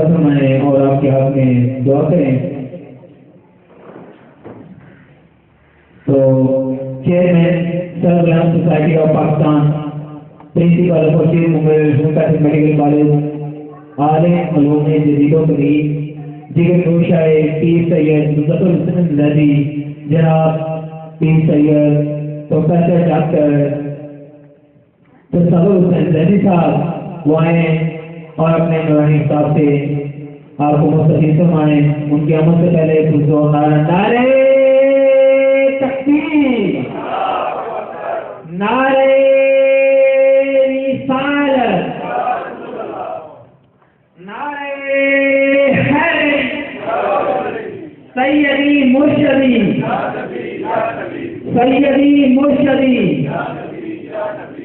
فرمائیں اور آپ کے ہاتھ میں دعا کریں۔ تو chairman Sarwar society of Pakistan, principal Khursheed Mumbai medical college, عالم علوم جدید و قدیم، دیگر گوشائے پیر سید مظفر حسین زیدی، جناب پیر سید پروفیسر ڈاکٹر تصور حسین زیدی صاحب وہ آئیں اور اپنے نورانی صاحب سے آپ کو مستفید فرمائیں۔ ان کی آمد سے پہلے پرزور نعرہ تکبیر، نعرہ رسالت، نعرہ حیدری، سیدی مرشدی، سیدی مرشدی،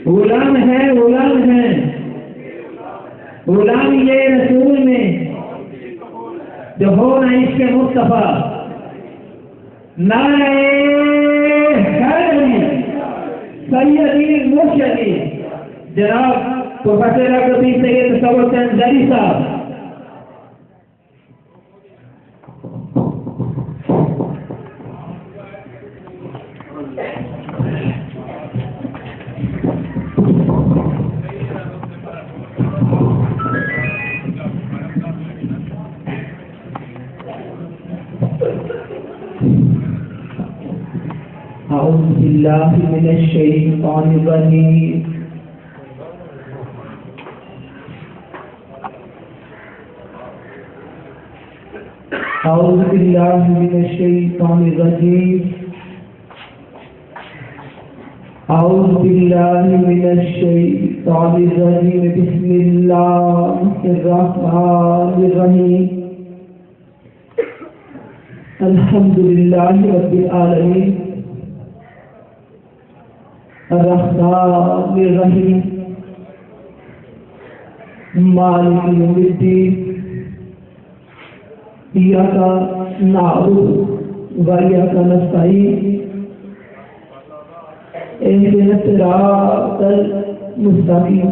غلام ہیں غلام ہیں، غلام یہ رسول میں جو ہو نہ عشق مصطفیٰ، نعرہ حیدری، سیدی مرشدی، جناب پروفیسر ڈاکٹر پیر سید تصور حسین زیدی صاحب۔ اعوذ باللہ من الشیطان الرجیم، اعوذ باللہ من الشیطان الرجیم، اعوذ باللہ من الشیطان الرجیم، بسم اللہ الرحمن الرحیم، الحمد للہ رب العالمین، الرحمن الرحیم، مالک یوم الدین، ایاک نعبد و ایاک نستعین، اهدنا الصراط المستقیم،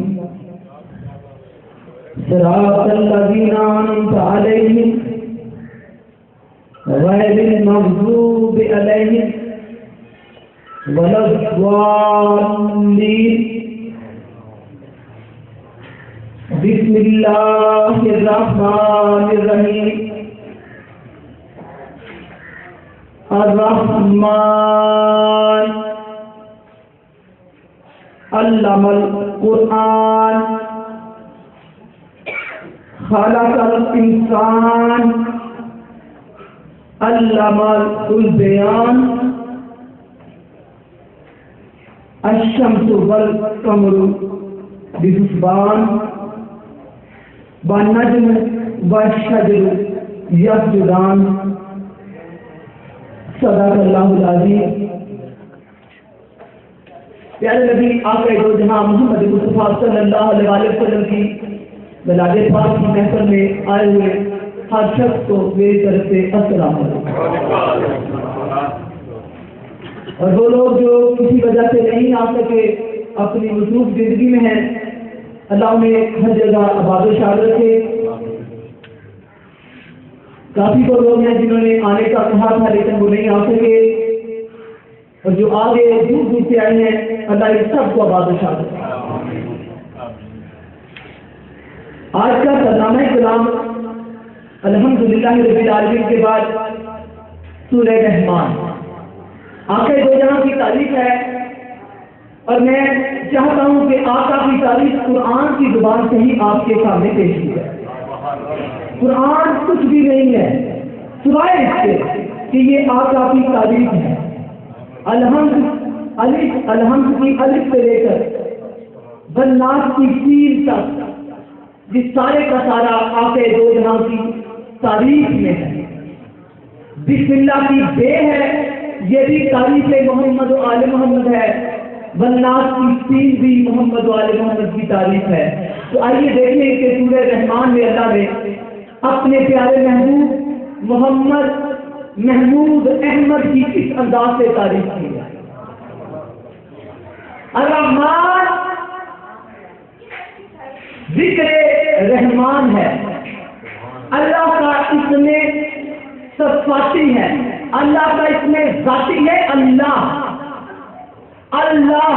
صراط الذین انعمت علیہم غیر المغضوب علیہم ولا الضالین۔ بسم اللہ الرحمن الرحیم، الرحمن علم القرآن، خلق الانسان، علم البیان، الشمس والقمر بحسبان، والنجم والشجر یسجدان، صدق اللہ العظیم۔ پیارے نبی آقا دو جہاں محمد مصطفیٰ صلی اللہ علیہ وسلم کی میلاد پاک کی محفل میں آئے ہوئے ہر شخص کو میری طرف سے السلام علیکم۔ اور وہ لوگ جو کسی وجہ سے نہیں آ سکے، اپنی مصروف زندگی میں ہیں، اللہ انہیں ہر جگہ آباد و شاد رکھے۔ کافی کو لوگ ہیں جنہوں نے آنے کا کہا تھا لیکن وہ نہیں آ سکے، اور جو آگے دور دور سے آئے ہیں، اللہ ان سب کو آباد و شاد رکھے۔ آج کا برنامہ کلام الحمدللہ رب العالمین کے بعد سورہ رحمان، آقا دو جہاں کی تعریف ہے، اور میں چاہتا ہوں کہ آقا کی تعریف قرآن کی زبان سے ہی آپ کے سامنے پیش کی ہے۔ قرآن کچھ بھی نہیں ہے سوائے اس کے کہ یہ آقا کی تعریف ہے۔ الحمد کی الف سے لے کر والناس کی سین تک جس سارے کا سارا آقا دو جہاں کی تعریف میں ہے۔ بسم اللہ کی بے ہے، یہ بھی تعریف محمد و آل محمد ہے، والناس کی سین بھی محمد و آل محمد کی تعریف ہے۔ تو آئیے دیکھیں کہ سورہ رحمان میں اللہ نے اپنے پیارے محبوب محمد محمود احمد کی کس انداز سے تعریف کی ہے۔ الرحمن ذکر رحمان ہے، اس میں صفاتی ہے، اللہ کا اس میں ذاتی ہے اللہ اللہ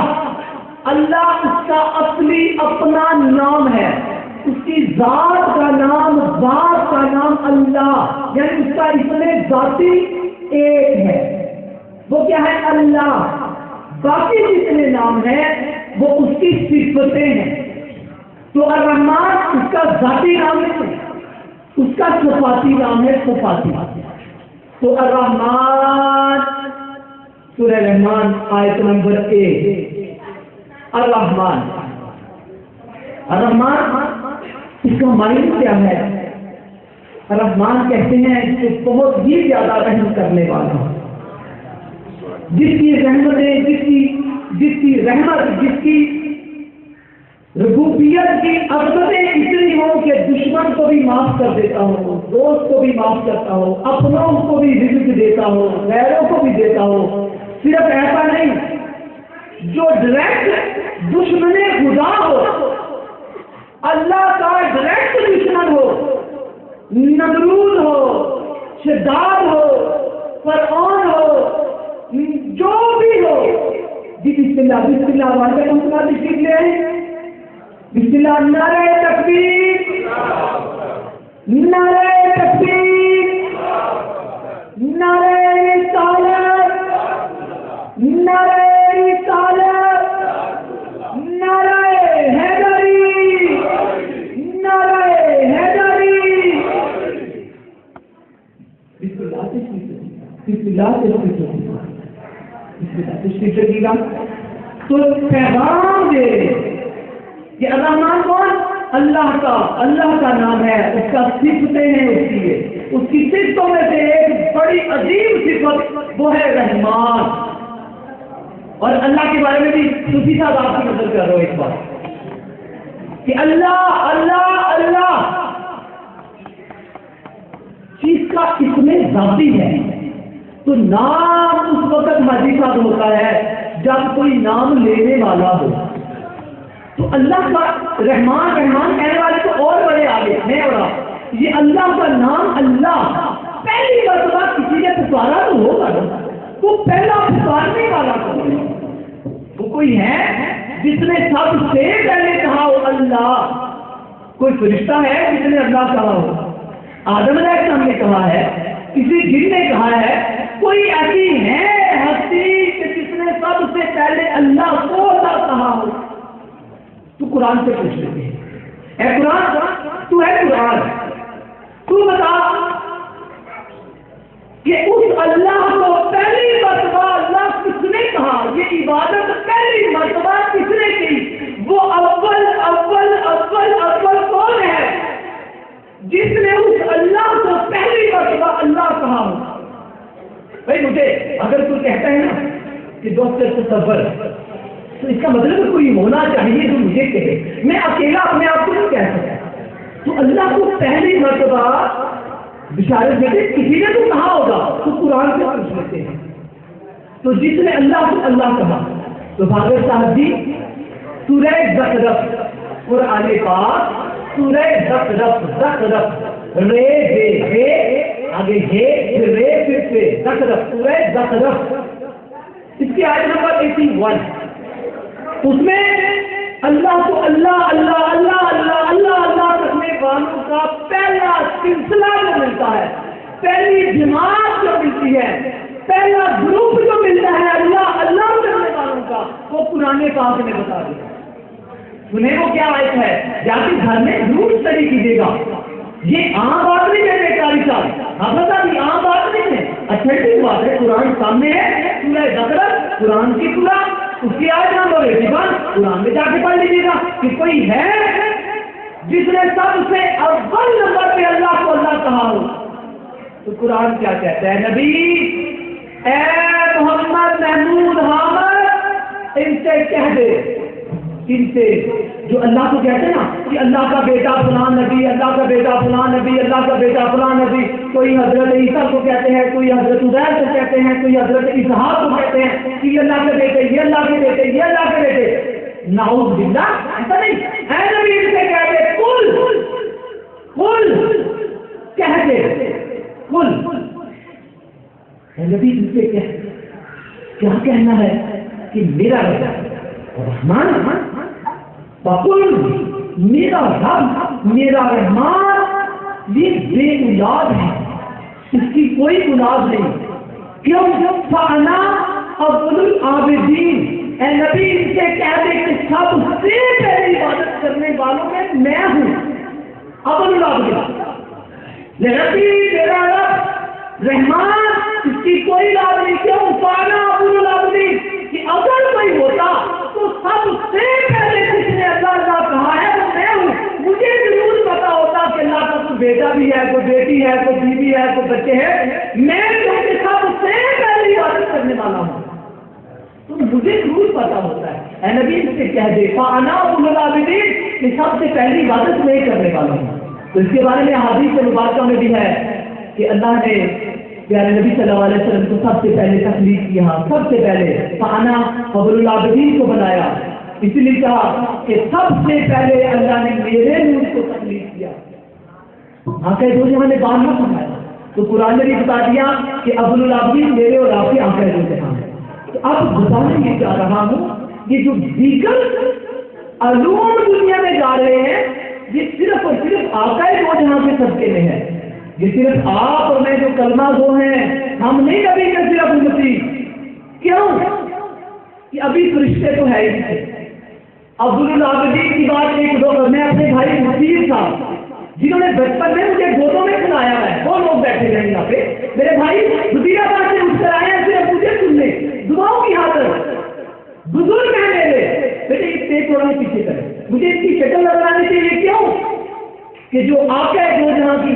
اللہ اس کا اصلی اپنا نام ہے، اس کی ذات کا نام، ذات کا نام اللہ، یعنی اس کا اس میں ذاتی ایک ہے، وہ کیا ہے اللہ۔ باقی جتنے نام ہیں وہ اس کی صفتیں ہیں۔ تو الرحمن اس کا ذاتی نام ہے، اس کا صفاتی نام ہے صفاتی۔ تو الرحمن سورہ رحمان آیت نمبر 1، الرحمن اس کا معنی کیا ہے؟ الرحمن کہتے ہیں کہ بہت ہی زیادہ رحم کرنے والا، جس کی رحمتیں جس کی رحمت، جس کی ربوبیت کی عظمتیں اتنی ہوں کہ دشمن کو بھی معاف کر دیتا ہو، دوست کو بھی معاف کرتا ہو، اپنوں کو بھی رزق دیتا ہو، غیروں کو بھی دیتا ہو۔ صرف ایسا نہیں جو ڈائریکٹ دشمن خدا ہو، اللہ کا ڈائریکٹ دشمن ہو، نمرود ہو، شداد ہو، فرعون ہو، جو بھی ہو، بسم اللہ والے کا ذکر لے آئے، بسم اللہ، نعرہ تکبیر، نعرہ تکبیر، نعرہ رسالت، نعرہ رسالت، نعرہ حیدری، نعرہ حیدری۔ بسم اللہ تشریف رکھیے گا تو پیغام دے کہ الرحمن کون؟ اللہ کا نام ہے، اس کا صفتیں ہیں، اس کی صفتوں میں سے ایک بڑی عظیم صفت وہ ہے رحمان۔ اور اللہ کے بارے میں بھی صوفی صاحب آپ کی نظر کر رہا ہو ایک بات کہ اللہ چیز کا اس میں ذاتی ہے، تو نام اس وقت حاجی صاحب ہوتا ہے جب کوئی نام لینے والا ہو۔ تو اللہ کا رحمان کہنے والے تو اور بڑے آگے ہیں، اور یہ اللہ کا نام اللہ پہلی مرتبہ کسی نے پکارا تو ہوگا نا، وہ پہلا پکارنے والا کون ہے؟ وہ کوئی ہے جس نے سب سے پہلے کہا ہو اللہ؟ کوئی فرشتہ ہے جس نے اللہ کہا ہو؟ آدم علیہ السلام نے کہا ہے، کسی جن نے کہا ہے؟ کوئی ایسی ہے ہستی کہ جس نے سب سے پہلے اللہ کو کہا ہو؟ تو قرآن سے پوچھ لیتے ہیں، اے قرآن، تو ہے قرآن، تو بتا کہ اس اللہ کو پہلی مرتبہ اللہ کس نے کہا، یہ عبادت پہلی مرتبہ کس نے کی؟ وہ اول کون ہے جس نے اس اللہ کو پہلی مرتبہ اللہ کہا ہو؟ بھائی مجھے اگر کوئی کہتا ہے نا کہ دوست تصور، تو اس کا مطلب کوئی ہونا چاہیے جو مجھے کہے، میں اکیلا اپنے آپ کو نہیں کہہ سکتا۔ تو اللہ کو پہلی مرتبہ بشارت دیتے کسی نے تو کہا ہوگا، تو قرآن سے پوچھ لیتے ہیں۔ تو جس نے اللہ کو اللہ کہا، تو بھاگر صاحب جی سورہ زخرف قرآن پاک، سورہ زخرف رے دے آگے ہے پھر رے پھر سے زخرف، سورہ زخرف اس کی آیت نمبر 81، اس میں اللہ کو اللہ کرنے والوں کا پہلا سلسلہ جو ملتا ہے، پہلی جماعت جو ملتی ہے، پہلا گروپ جو ملتا ہے اللہ کرنے والوں کا، وہ قرآن پاک نے بتا دیا۔ سنیں وہ کیا آیت ہے، یا کہ گھر میں ضرور اسٹڈی کیجیے گا، یہ عام بات نہیں ہے بیکاری صاحب، ہاں یہ عام بات نہیں ہے، اچھا ٹھیک بات ہے، قرآن سامنے ہے، سورہ زخرف قرآن کی سورہ، اس کی آیت نمبر 81 قرآن میں جا کے پڑھ لیجیے گا کہ کوئی ہے جس نے سب سے اول نمبر پہ اللہ کو اللہ کہا ہو۔ تو قرآن کیا کہتا ہے؟ نبی اے محمد محمود حامد ان سے کہہ دے، ان سے جو اللہ کو کہتے ہیں نا کہ اللہ کا بیٹا فلاں نبی، اللہ کا بیٹا فلاں نبی، اللہ کا بیٹا فلاں نبی، کوئی حضرت عیسیٰ کو کہتے ہیں، کوئی حضرت عزیر کو کہتے ہیں، کوئی حضرت اسحاق کو کہتے ہیں کہ یہ اللہ کے بیٹے، یہ اللہ کے بیٹے، یہ اللہ کے بیٹے۔ نعوذ باللہ، ایسا نہیں، اے نبی ان سے کہہ دے، کل کہہ دے نبی ان سے کیا کہنا ہے کہ میرا رب رحمان بقول میرا رب میرا رحمان یہ بے اولاد ہے، اس کی کوئی اولاد نہیں. کیوں؟ فانا ابو العابدین. اے نبی ان سے کہہ دے کہ سب سے پہلے عبادت کرنے والوں میں ہوں ابو العابدین. نبی میرا رب رحمان اس کی کوئی اولاد نہیں. کیوں؟ فانا ابو العابدین. کہ اگر کوئی ہوتا تو سب سے پہلے جس نے اللہ کا کہا ہے وہ میں ہوں. مجھے ضرور پتا ہوتا کہ اللہ کا کوئی بیٹا بھی ہے، کوئی بیٹی ہے، کوئی بیوی ہے، کوئی بچے ہیں. میں کیونکہ سب سے پہلے عبادت کرنے والا ہوں تو مجھے ضرور پتا ہوتا ہے. اے نبی ان سے کہہ دے فانا ابو العابدین کہ سب سے پہلی عبادت میں کرنے والا ہوں. تو اس کے بارے میں حدیث مبارکہ میں بھی ہے کہ اللہ نے پیارے نبی صلی اللہ علیہ وسلم کو سب سے پہلے تخلیق کیا، سب سے پہلے فانا ابو العابدین کو بنایا. اس لیے کہا کہ سب سے پہلے اللہ نے میرے نور کو تخلیق کیا. آنکھیں دو جہاں نے بات نہ سنایا تو قرآن نے بھی بتا دیا کہ ابو العابدین میرے اور آپ کی آنکھیں دو جہاں ہیں. تو اب بتانے یہ چاہ رہا ہوں یہ جو دیگر علوم دنیا میں جا رہے ہیں یہ صرف اور صرف آقا دو جہاں کے صدقے میں ہے. یہ صرف آپ اور میں جو کلمہ گو ہیں ہم نہیں کبھی کہ صرف امتی. کیوں کہ ابھی فرشتے تو ہے ہی نہیں. عبد العابدین کی بات ایک دو میں اپنے بھائی نصیر صاحب جنہوں نے بچپن میں مجھے گودوں میں کھلایا ہے وہ لوگ بیٹھے رہیں یہاں پہ. میرے بھائی مدیرہ باد سے اٹھ کر آئے ہیں صرف مجھے سننے دعاؤں کی حاضر بزرگ ہیں میرے بیٹے. اس سے تھوڑا پیچھے کریں مجھے اس کی شکل نظر آنی چاہیے. کیوں کہ جو آقا دو جہاں کی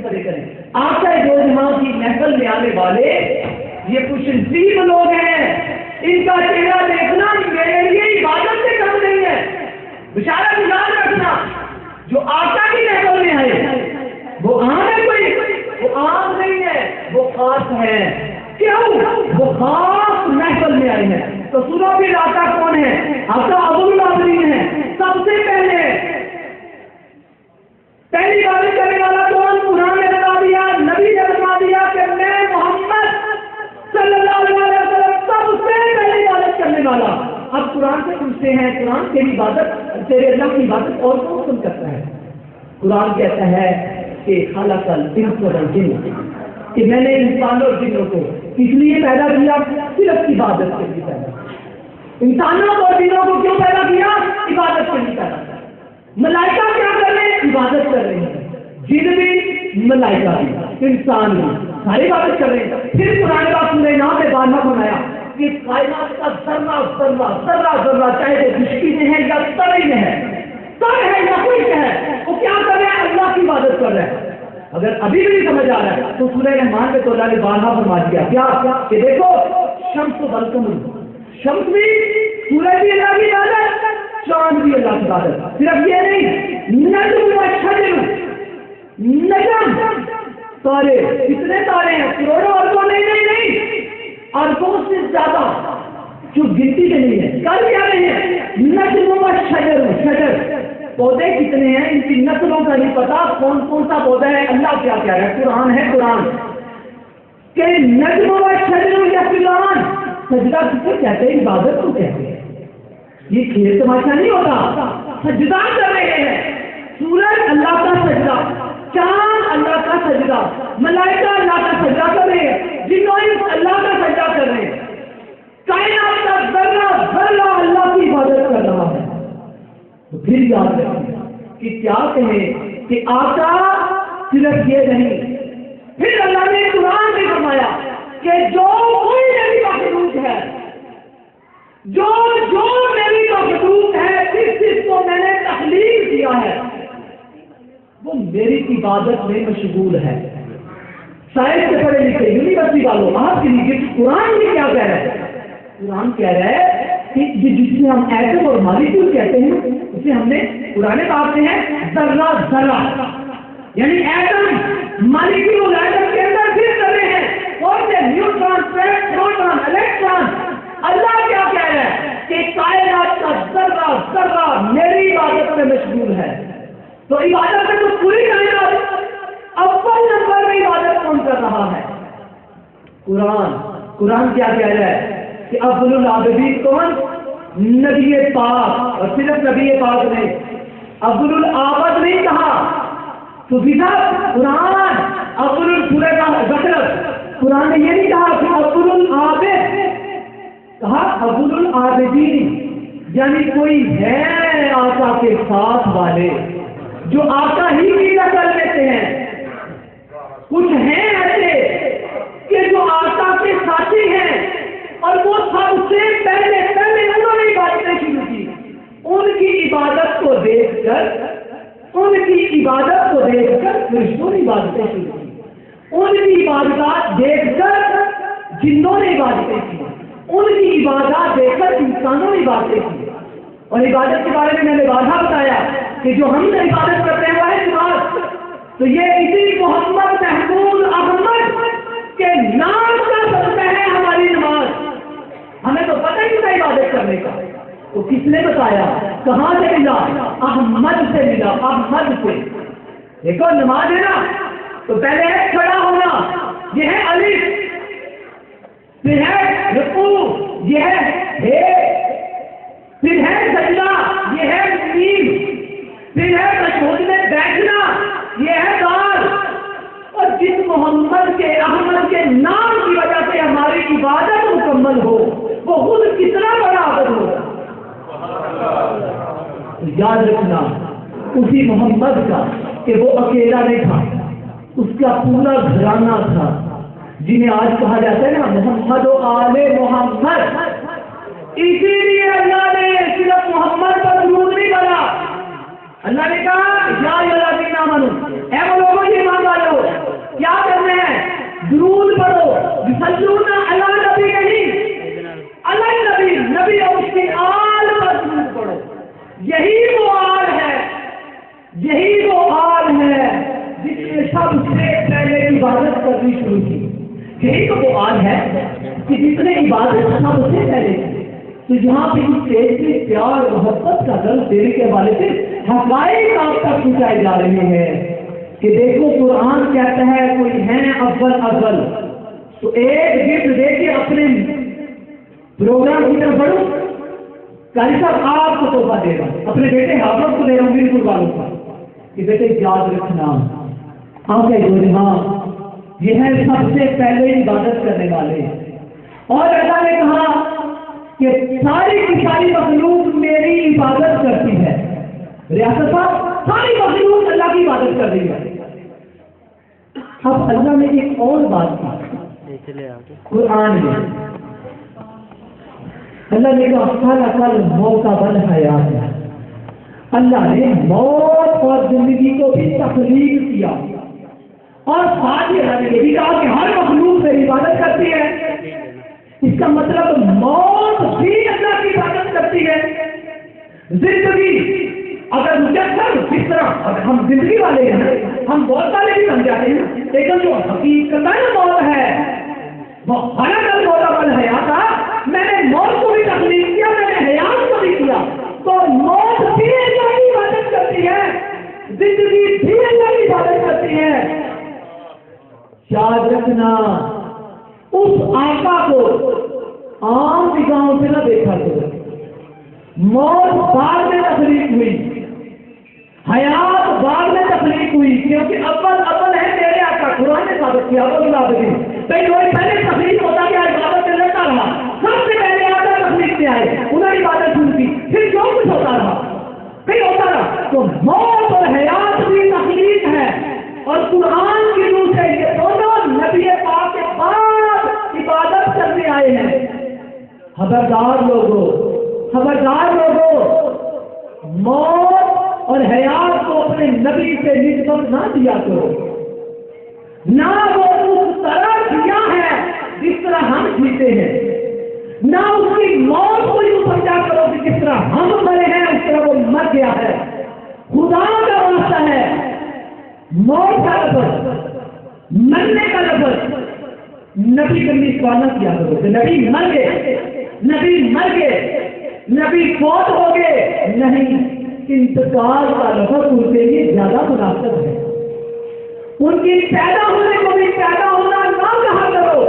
پڑے کریں آقا دو جہاں کی محفل میں آنے والے یہ کچھ عجیب لوگ ہیں. ان کا چہرہ دیکھنا میرے لیے عبادت سے کم نہیں ہے. بشارت یاد رکھنا جو آقا کی محفل میں ہے وہ عام ہے، کوئی وہ عام نہیں ہے، وہ خاص ہے. کیوں؟ وہ خاص محفل میں آئے ہیں. تو سنو پھر آقا کون ہے؟ آقا ابو العابدین ہے. سب سے پہلی بات کرنے والا کون؟ قرآن نے بتا دیا، نبی نے بتا دیا کہ میں محمد صلی اللہ علیہ وسلم سب سے پہلی عبادت کرنے والا. اب قرآن سے پوچھتے ہیں قرآن تیری عبادت تیرے اللہ کی عبادت اور کون کرتا ہے؟ قرآن کہتا ہے کہ خلق الانس والجن کہ میں نے انسانوں اور جنوں کو اس لیے پیدا کیا صرف عبادت کے لیے پیدا. انسانوں اور جنوں کو کیوں پیدا کیا؟ عبادت کے لیے پیدا کیا. ملائکہ کیا کر رہے ہیں؟ عبادت کر رہے ہیں. جن بھی ملائکہ بھی انسان بھی ساری عبادت کر رہے ہیں. پھر قرآن کا سورہ نام میں بارہا بنایا کہ کائنات کا ذرہ ذرہ ذرہ ذرہ چاہے وہ خشکی میں ہے یا تری میں ہے، تر ہے یا کچھ ہے، وہ کیا کر رہے ہیں؟ اللہ کی عبادت کر رہے ہیں. اگر ابھی بھی نہیں سمجھ آ رہا ہے تو سورہ رحمان میں تو اللہ نے بارہا فرما دیا کیا کہ دیکھو شمس و بالقمر، شمس بھی سورج بھی اللہ کی عبادت، چاند بھی اللہ کی عبادت. صرف یہ نہیں، نجم و شجر، نجم تارے، کتنے تارے ہیں؟ کروڑوں اربوں نہیں اربوں سے زیادہ جو گنتی کے نہیں ہے. کل کیا رہے ہیں؟ نجم و شجر، شجر پودے کتنے ہیں ان کی نسلوں کا نہیں پتا کون کون سا پودا ہے. اللہ کیا کہہ رہا ہے؟ قرآن ہے قرآن کہ نجم و شجر یسجدان. سجدہ کسے کہتے ہیں؟ عبادت کو کہتے ہیں. یہ کھیل تماشا نہیں ہوتا، سجدہ کر رہے ہیں. سورج اللہ کا سجدہ، چاند اللہ کا سجدہ، ملائکہ اللہ کا سجدہ کر رہے ہیں، جنوں اللہ کا سجدہ کر رہے ہیں. کائنات کا ذرہ ذرہ اللہ کی عبادت کر رہا ہے. تو پھر یاد رکھیں کہ کیا کہیں کہ آقا صرف یہ نہیں، پھر اللہ نے قرآن میں فرمایا کہ جو کوئی میری مخلوق ہے، جو میری مخلوق ہے جس کو میں نے تخلیق کیا ہے وہ میری عبادت میں مشغول ہے. سائنس سے پڑھے لکھے یونیورسٹی والوں آپ کے لیے قرآن میں کیا کہہ رہا ہے؟ قرآن کہہ رہا ہے کہ جس میں ہم ایٹم اور مالیکول کہتے ہیں اسے ہم نے پرانے بات سے ہے ذرہ ذرہ، یعنی ایٹم مالیکول ایٹم کے اندر پھر رہے ہیں اور سے نیوٹران پروٹون الیکٹران. اللہ کیا کہہ رہا ہے کہ کائنات کا ذرہ ذرہ میری عبادت میں مشغول ہے. تو عبادت میں تو پوری کائنات اول نمبر میں عبادت کون کر رہا ہے؟ قرآن کیا کہہ رہا ہے کہ افضل العابدین کون؟ نبی پاک، اور صرف نبی پاک نے افضل العابد نہیں کہا. تو قرآن افضل سورہ کا ذکر قرآن نے یہ نہیں کہا کہ افضل العابد، کہا افضل العابدین، یعنی کوئی ہے آقا کے ساتھ والے جو آقا ہی کی نقل لیتے ہیں. کچھ ہیں ایسے کہ جو آقا کے ساتھی ہیں اور وہ سب سے پہلے انہوں نے عبادتیں شروع کی. ان کی عبادت کو دیکھ کر فرشتوں نے عبادتیں شروع کی. ان کی عبادات دیکھ کر جنوں نے عبادتیں کی. ان کی عبادات دیکھ کر انسانوں نے عبادتیں کی. اور عبادت کے بارے میں نے واضح بتایا کہ جو ہم نے عبادت کرتے ہیں وہ ہے نماز. تو یہ اسی محمد محمود احمد کے نام کا سبب ہے ہماری نماز. ہمیں تو پتہ ہی تھا عبادت کرنے کا. تو کس نے بتایا؟ کہاں سے ملا؟ احمد سے ملا. احمد سے. دیکھو نماز ہے نا، تو پہلے ہے کھڑا ہونا، یہ ہے الف، پھر ہے رکوع، یہ ہے پھر ہے سجدہ، یہ ہے تسلیم، پھر ہے تشہد میں بیٹھنا، یہ ہے دال. اور جس محمد کے احمد کے نام کی وجہ سے ہماری عبادت مکمل ہو وہ خود کتنا بڑا عبد ہوگا. یاد رکھنا اسی محمد کا کہ وہ اکیلا نہیں تھا، اس کا پورا گھرانہ تھا جنہیں آج کہا جاتا ہے نا محمد و آل محمد. اسی لیے اللہ نے صرف محمد پر درود نہیں پڑھا. اللہ نے کہا یا الذین آمنوا، اے وہ لوگوں یہ ایمان والو کیا کرنا ہے؟ درود پڑھو. یصلون علی نبی، نہیں علی نبی، نبی اور اس کے آل پر درود پڑھو. یہی وہ آل ہے جس نے سب سے پہلے عبادت کرنی شروع کی. یہی تو وہ آل ہے کہ جس نے عبادت سب سے پہلے کی. تو یہاں پہ اس اسٹیج پہ پیار محبت کا درس دینے کے حوالے سے حقائق آپ تک پہنچائے جا رہے ہیں کہ دیکھو قرآن کہتا ہے کوئی ہے اول. تو ایک گفٹ دے کے اپنے پروگرام کی طرف بڑھو. قاری صاحب آپ کو تحفہ دے رہا ہوں، اپنے بیٹے حافظ کو دے رہا ہوں بالکل والوں کا کہ بیٹے یاد رکھنا ہاں یہ ہے سب سے پہلے عبادت کرنے والے. اور اللہ نے کہا کہ ساری کی ساری مخلوق میری عبادت کرتی ہے. ریاست صاحب ساری مخلوق اللہ کی عبادت کر رہی ہے. اب اللہ نے ایک اور بات کی قرآن میں. اللہ نے کہا موت بن حیات ہے. اللہ نے موت اور زندگی کو بھی تخلیق کیا اور ساتھ ہی اللہ نے یہ بھی کہا کہ ہر مخلوق سے عبادت کرتی ہے. اس کا مطلب موت بھی اللہ کی عبادت کرتی ہے. زندگی اگر مجسم جس طرح اگر ہم زندگی والے ہیں ہم بہت سارے بھی سمجھاتے ہیں، لیکن جو حقیقت موت ہے وہ خلق الموت والحیات. میں نے موت کو بھی تخلیق کیا، میں نے حیات کو بھی کیا. تو موت بھی اللہ کی عبادت کرتی ہے، زندگی بھی اللہ کی عبادت کرتی ہے. یاد رکھنا اس آقا کو عام نگاہوں سے نہ دیکھا کرو. موت بعد میں تخلیق ہوئی، حیات بعد میں تخلیق ہوئی، کیونکہ اول ہے میرے آقا. قرآن نے ثابت کیا پہلے تخلیق ہوتا گیا، عبادت میں لگتا رہا. سب سے پہلے آقا تخلیق سے آئے، انہوں نے عبادت شروع کی، پھر جو کچھ ہوتا رہا پھر ہوتا رہا. تو موت اور حیات بھی تخلیق ہے. اور قرآن کی روح سے یہ دونوں نبی پاک کے بعد عبادت کرنے آئے ہیں. خبردار لوگوں موت اور حیات کو اپنے نبی سے نسبت نہ دیا کرو. نہ وہ اس طرح جیا ہے جس طرح ہم جیتے ہیں، نہ اس کی موت کو یوں سمجھا کرو کہ جس طرح ہم مرے ہیں اس طرح وہ مر گیا ہے. خدا کا واسطہ ہے، موت کا لفظ، مرنے کا لفظ نبی کبھی سوال نہ کیا کرو کہ نبی مر گئے، نبی فوت ہو گئے. نہیں، انتقال کا لفظ ان کے لیے زیادہ مناسب ہے. ان کی پیدا ہونے کو بھی پیدا ہونا نہ کہا کرو.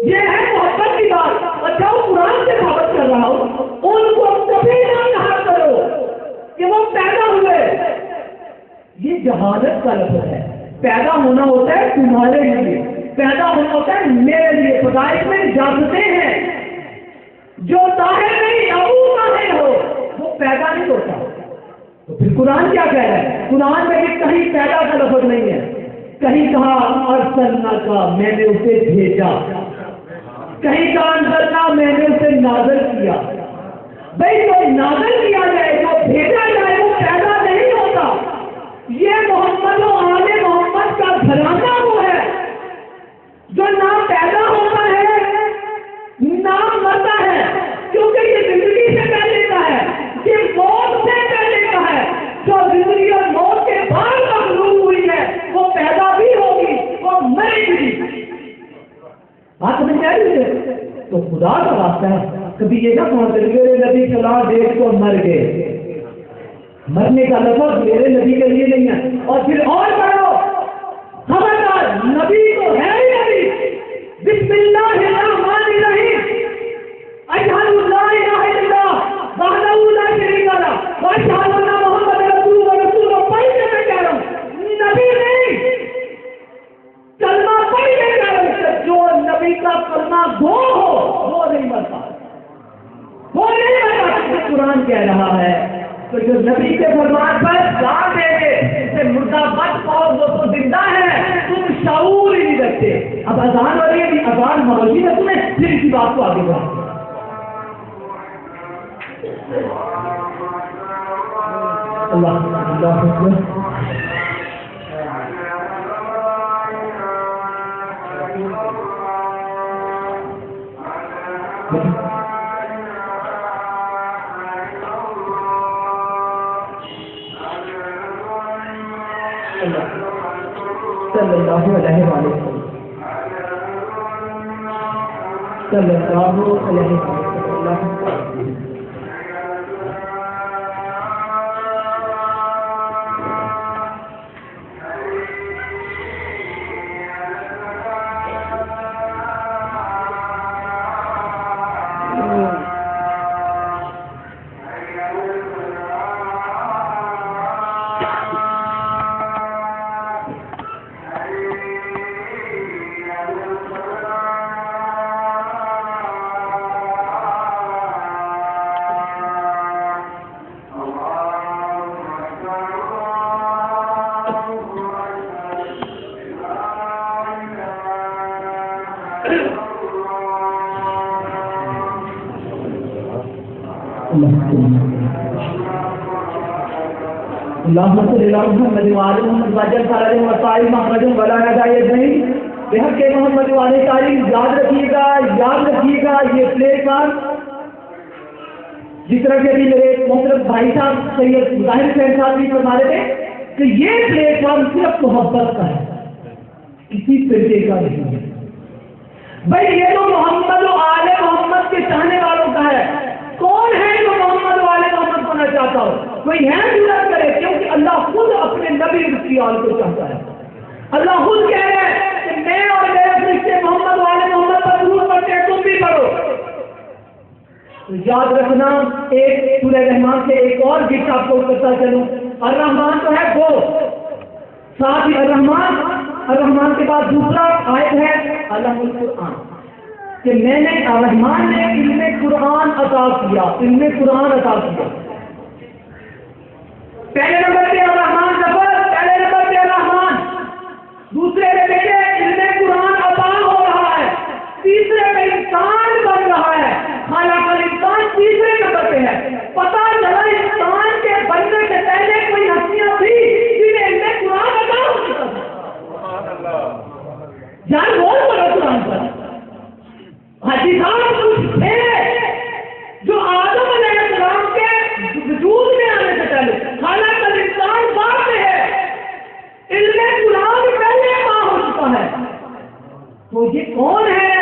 یہ ہے محبت کی بات. اور جب قرآن سے ثابت کر رہا ہوں ان کو کبھی نہ کہا کرو کہ وہ پیدا ہوئے. یہ جہالت کا لفظ ہے. پیدا ہونا ہوتا ہے تمہارے لیے, پیدا ہونا ہوتا ہے میرے لیے. پیدائش میں اجازتیں ہیں. جو ظاہر نہیں ابو ظاہر ہو وہ پیدا نہیں ہوتا. تو پھر قرآن کیا کہہ رہا ہے؟ قرآن میں بھی کہیں پیدا کا لفظ نہیں ہے. کہیں کہا ارسلنا کا میں نے اسے بھیجا, کہیں کہا انزلنا میں نے اسے نازل کیا. بھائی جو نازل کیا جائے جو بھیجا جائے وہ پیدا نہیں ہوتا. یہ محمد و آل محمد کا گھرانہ وہ ہے جو نہ پیدا ہوتا ہے نہ مرتا ہے, کیونکہ یہ زندگی سے پہلے کا ہے, یہ موت سے پہلے کا ہے. جو زندگی اور موت کے بعد مخلوق ہوئی ہے وہ پیدا بھی ہوگی, وہ مرے گی. بات سمجھ آئی ہے؟ تو خدا کا واسطہ ہے کبھی یہ نہ سمجھ میرے نبی صلاح دیکھ کو مر گئے. مرنے کا لفظ میرے نبی کے لیے نہیں ہے. اور پھر اور پڑھو خبردار نبی تو ہے ہی نبی. بسم اللہ الرحمن الرحیم اشہد ان لا الہ الا اللہ وحدہ لا شریک لہ واشہد ان محمد رسول اللہ. پڑھ کے میں کہہ رہا ہوں نبی نہیں, کلمہ پڑھ کے کہہ رہا ہوں. جو نبی کا کلمہ گو ہو وہ نہیں مرتا, وہ نہیں مرتا. قرآن کہہ رہا ہے تو جو نبی کے فرمان پر جان دے گے اسے مردہ مت پاؤ, وہ تو زندہ ہے, تم شعور ہی نہیں رکھتے. اب اذان ہو رہی ہے, اذان مولوی نے تمہیں پھر اسی بات کو آگے بڑھا. اللہ صلی اللہ علیہ وسلم صلی اللہ علیہ وسلم. اللهم صل على محمد وعلى محمد وجل فرج وصائب مخرج ولا نجائے نہیں. بحق کے محمد والے تعلیم یاد رکھیے گا یہ پلے کارڈ جس طرح کے بھی میرے محترم بھائی صاحب سید ظاہر حسین صاحب بھی فرما رہے تھے کہ یہ پلے کارڈ صرف محبت کا ہے, کسی فرقے کا نہیں ہے. بھائی یہ تو محمد و آل محمد کے چاہنے والوں کا ہے. کون ہے جو محمد و آل محمد ہونا چاہتا ہو؟ کوئی ہے جرات کرے, کیونکہ اللہ خود اپنے نبی کی آل کو چاہتا ہے. اللہ خود کہہ رہے ہیں کہ میں اور میرے فرشتے محمد و آل محمد پر درود پڑھتے ہیں, تم بھی پڑھو. تو یاد رکھنا, ایک سورہ رحمان سے ایک اور گفٹ آپ کو کرتا چلوں. الرحمان تو ہے وہ, ساتھ ہی الرحمان کے بعد دوسرا آیت ہے علم القرآن, کہ میں نے الرحمان نے علم قرآن عطا کیا. پہلے نمبر پہ الرحمان زبر, پہلے نمبر پہ الرحمان, دوسرے پہ بیٹے علم قرآن عطا ہو رہا ہے, تیسرے پہ انسان بن رہا ہے. خالق الانسان تیسرے نمبر پہ ہے. پتا چلا انسان کے بننے سے پہلے کوئی ہستیاں تھی جنہیں علم قرآن عطا ہو چکا تھا. جان بول پڑا قرآن پر. حاجی صاحب کچھ تھے جو آدم علیہ السلام کے وجود میں آنے سے پہلے, حالانکہ انسان بعد میں ہے, علم قرآن پہلے ماں ہو چکا ہے. تو یہ کون ہے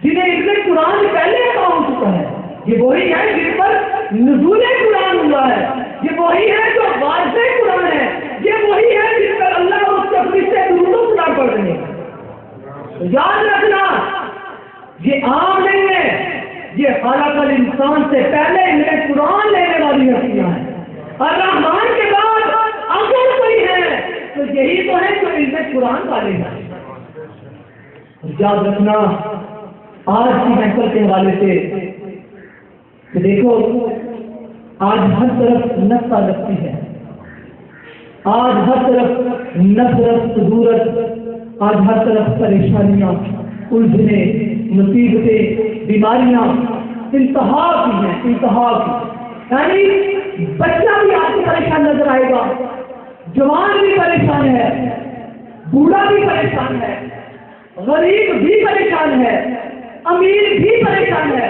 جنہیں علم قرآن پہلے ماں ہو چکا ہے؟ یہ وہی ہے جن پر نزول قرآن ہوا ہے, یہ وہی ہے جو وارث قرآن ہے, یہ وہی ہے جن پر اللہ اور اس کے فرشتے درود و سلام پڑھ رہے ہیں. یاد رکھنا یہ عام نہیں ہے، یہ خالق الانسان سے پہلے انہیں قرآن لینے والی ہستیاں ہیں، اور رحمان کے بعد اگر کوئی ہے تو یہی تو ہے جو انہیں قرآن والے ہیں۔ یاد رکھنا آج کی محفل کے حوالے سے کہ دیکھو آج ہر طرف نفسا نفسی ہے، آج ہر طرف نفرت صدورت، آج ہر طرف پریشانیاں، الجھنے، مصیبتیں، بیماریاں انتہا کی ہیں، انتہا کی، یعنی بچہ بھی آپ کو پریشان نظر آئے گا، جوان بھی پریشان ہے، بوڑھا بھی پریشان ہے، غریب بھی پریشان ہے، امیر بھی پریشان ہے،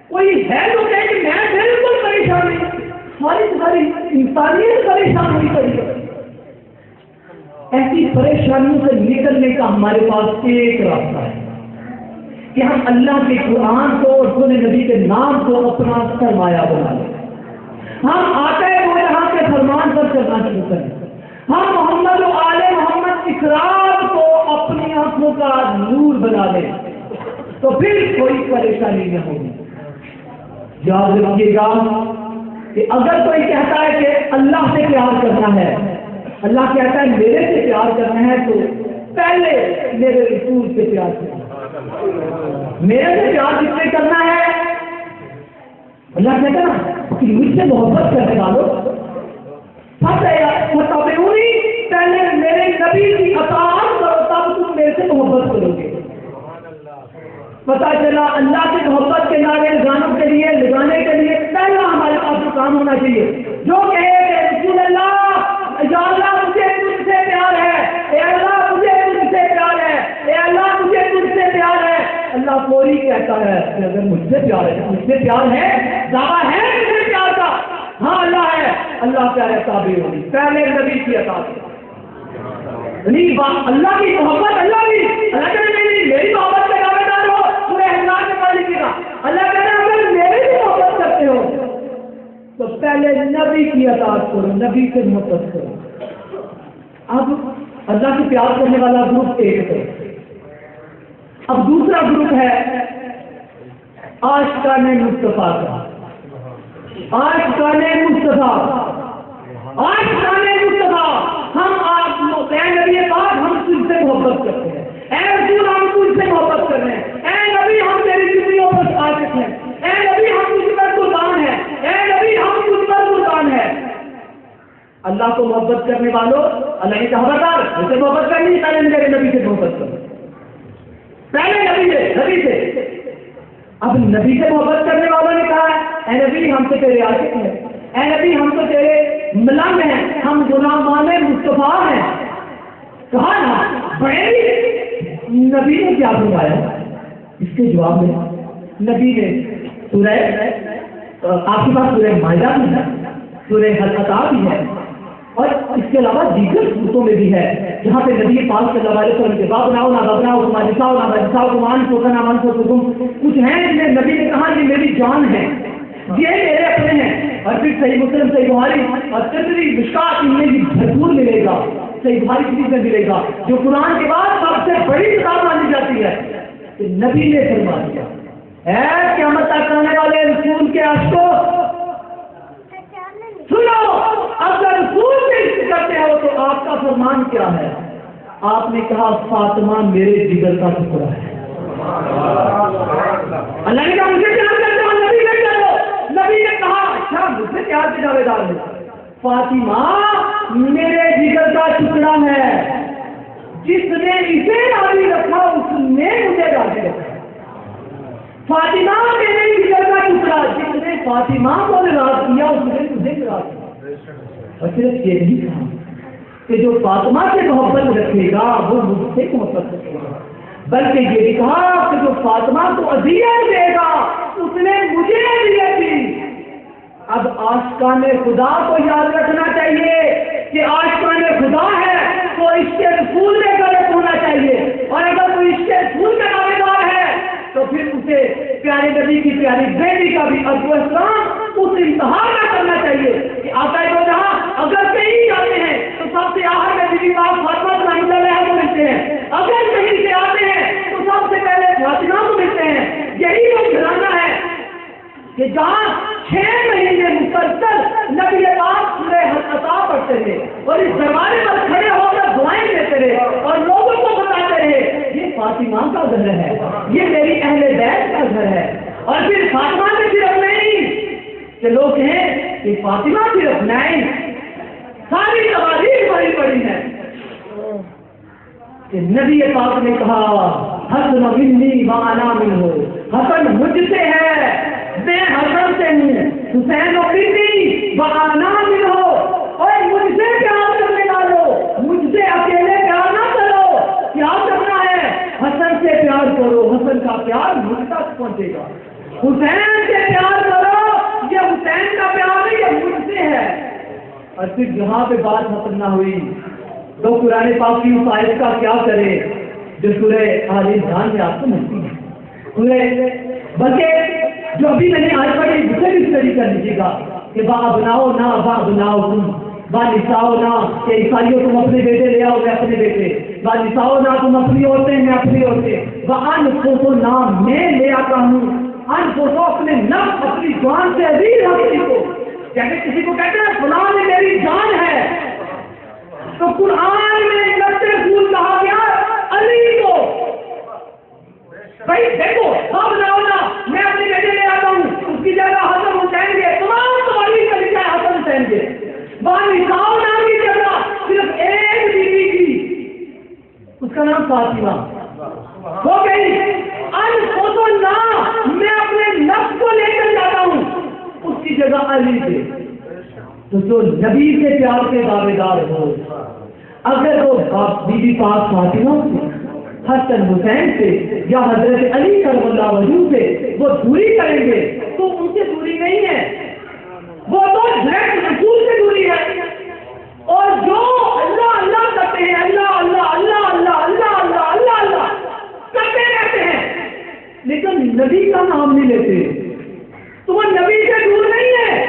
کوئی ہے تو کہ میں بالکل پریشان نہیں، ساری انسانیت پریشان ہوئی پڑی ہے۔ ایسی پریشانیوں سے نکلنے کا ہمارے پاس ایک راستہ ہے کہ ہم اللہ کے قرآن کو اور سنن نبی کے نام کو اپنا سرمایہ بنا لیں، ہم آتے ہوئے یہاں کے فرمان پر چلنا شروع کریں، ہم محمد و آل محمد اقرار کو اپنی آنکھوں کا نور بنا لیں، تو پھر کوئی پریشانی نہ ہوگی۔ یاد رکھیے گا کہ اگر کوئی کہتا ہے کہ اللہ سے پیار کرنا ہے، اللہ کہتا ہے میرے سے پیار کرنا ہے، تو پہلے میرے رسول سے پیار کرنا، میرے سے پیار کس سے کرنا ہے؟ اللہ کہتا ہے نا کہ مجھ سے محبت کرنے والوں پہلے میرے نبی کی اطاعت کرو، تب تم میرے سے محبت کرو گے۔ پتا چلا اللہ سے محبت کے نعرے لگانے کے لیے پہلا ہمارے پاس جو کام ہونا چاہیے، جو کہے کہ رسول اللہ یا اللہ مجھے تجھ سے پیار ہے، اے اللہ مجھے تجھ سے پیار ہے، اے اللہ مجھے تجھ سے پیار ہے، اللہ فوری کہتا ہے کہ اگر مجھ سے پیار ہے، مجھ سے پیار ہے، دعویٰ ہے مجھے پیار کا، ہاں اللہ ہے، اللہ کیا ہے تابع ہوگی، پہلے نبی کی اطاعت، اللہ کی محبت، اللہ کہہ رہے نہیں میری محبت کا دعوے دار ہو، پورے ہندوستان میں پڑھ لیجیے گا، اللہ کہہ رہے اگر میری بھی محبت کرتے ہو تو پہلے نبی کی اطاعت کرو، نبی سے محبت کرو۔ اب اللہ سے پیار کرنے والا گروپ ایک ہے، اب دوسرا گروپ ہے عاشقان مصطفیٰ کا، عاشقان مصطفیٰ، عاشقان مصطفیٰ، ہم آپ اے نبی پاک ہم تجھ سے محبت کرتے ہیں، اے رسول ہم تجھ سے محبت کر رہے ہیں، اے نبی ہم تیری زندگیوں پر عاشق ہیں، اے نبی ہم تجھ پر قربان ہیں، اے نبی ہم تجھ پر قربان ہیں۔ اللہ کو محبت کرنے والوں، اللہ نے کہا بتار مجھ سے محبت کرنی ہے، پہلے میرے نبی سے محبت کرو، پہلے نبی سے۔ اب نبی سے محبت کرنے والوں نے کہا اے نبی ہم سے تیرے عاشق ہیں، اے نبی ہم تو تیرے ملنگ ہیں، ہم غلامان مصطفیٰ ہیں، کہا نا بڑے نبی نے کیا فرمایا؟ اس کے جواب میں نبی نے سورہ آپ کے پاس سورہ مائدہ بھی ہے، سورہ العطا بھی ہے، اور اس کے علاوہ دیگر صورتوں میں بھی ہے جہاں پہ نبی پاک صلی اللہ علیہ وسلم کے باب بناؤ نہ بناؤ تمہاری ساؤ نہ بناؤ کمان کو کرنا من کو تم کچھ ہیں جن میں نبی نے کہا یہ میری جان ہے، یہ میرے اپنے ہیں، اور پھر صحیح مسلم صحیح بخاری اور ترمذی مشکات ان میں بھی بھرپور ملے گا، صحیح بخاری شریف میں ملے گا، جو قرآن کے بعد سب سے بڑی کتاب مانی جاتی ہے کہ نبی نے فرما دیا ہے قیامت تک آنے والے رسول کے عاشقوں سنو، اگر رسول سے عشق کرتے ہو تو آپ کا فرمان کیا ہے؟ آپ نے کہا فاطمہ میرے جگر کا ٹکڑا ہے۔ اللہ نے کہا مجھے پیار کرتے ہو، نبی نے کرو، نبی نے کہا اچھا مجھ سے پیار کے دعوے دار ہے، فاطمہ میرے جگر کا ٹکڑا ہے، جس نے اسے راضی رکھا اس نے مجھے راضی رکھا، فاطمہ میرے جگر کا ٹکڑا، جس نے فاطمہ کو ناراض کیا اس نے مجھے ناراض کیا۔ اور صرف یہ نہیں کہا کہ جو فاطمہ سے محبت رکھے گا وہ مجھ سے محبت رکھے گا، بلکہ یہ بھی کہا کہ جو فاطمہ کو اذیت دے گا اس نے مجھے اذیت دی۔ اب عاشقان خدا کو یاد رکھنا چاہیے کہ عاشقان خدا ہے تو عشق رسول میں غلط ہونا چاہیے، اور اگر کوئی عشق رسول کا دعوے دار ہے تو پھر اسے پیارے نبی کی پیاری بیٹی کا بھی ادب و احترام اس انتہا نہ کرنا چاہیے کہ آقا دو جہاں اگر کہیں جاتے ہیں تو سب سے آخر میں بیوی پاک فاطمہ رحمۃ اللہ علیہا کو ملتے ہیں، اگر کہیں سے آتے ہیں تو سب سے پہلے فاطمہ کو ملتے ہیں، کہ جہاں 6 مہینے مسلسل نبی پاک سورہ حقہ پڑھتے تھے اور اس دروازے پر کھڑے ہو کر دعائیں دیتے رہے اور لوگوں کو بتاتے رہے یہ فاطمہ کا گھر ہے، یہ میری اہل بیت کا گھر ہے. اور پھر فاطمہ میں صرف نہیں کہ لوگ کہیں کہ فاطمہ صرف نہیں، ساری تواریخ بڑی بڑی ہے کہ نبی پاک نے کہا حسن منی وانا منہ، حسن مجھ سے ہے میں حسن سے ہوں، حسین و منی وانا منہ، اور مجھ سے پیار کرنے والو مجھ سے اکیلے پیار نہ کرو، کیا کرنا ہے حسن سے پیار کرو، حسن کا پیار مجھ تک پہنچے گا. حسین سے پیار کرو، یہ حسین کا پیار ہے، یہ مجھ سے ہے. اور پھر جہاں پہ بات ختم نہ ہوئی تو قرآن پاک کی اس آیت کا کیا کرے جو سورہ آل عمران میں آپ کو ملتی ہے. بلکہ جو ابھی میں نے آج پڑھی اسے بھی اسٹڈی کر لیجیے گا کہ با بناؤ نہ با بناؤ تم، با نساؤ نہ کہ عیسائیوں تم اپنے بیٹے لے آؤ میں اپنے بیٹے، با نساؤ نہ تم اپنی عورتیں میں اپنی عورتیں، با انفسو نہ میں لے آتا ہوں، انفسو اپنے نفس اپنی جان سے عزیز ہے کسی کو، کہتے کسی کو کہتے ہیں فلاں میں میری جان ہے. تو قرآن میں لگتے پھول کہا گیا علی کو، بھائی دیکھو اب نہ میں اپنے بیٹے لے آتا ہوں، اس کی جگہ حسن حسین کے تمام تمہاری کا لکھا ہے حسن حسین کے، بانساؤ نام کی جگہ صرف ایک بیوی کی، اس کا نام فاطمہ ہو گئی. انفسو نہ میں اپنے نفس کو لے کر جاتا ہوں، اس کی جگہ علی سے. تو جو نبی سے پیار کے دعوے دار ہو اگر وہ بی بی پاک فاطمہ سے، حسن حسین سے یا حضرت علی کرم اللہ وجہ سے وہ دوری کریں گے تو ان سے دوری نہیں ہے، وہ تو ڈائریکٹ رسول سے دوری ہے. اور جو اللہ اللہ کرتے ہیں، اللہ اللہ اللہ اللہ اللہ اللہ اللہ اللہ کرتے رہتے ہیں لیکن نبی کا نام نہیں لیتے تو وہ نبی سے دور نہیں ہے،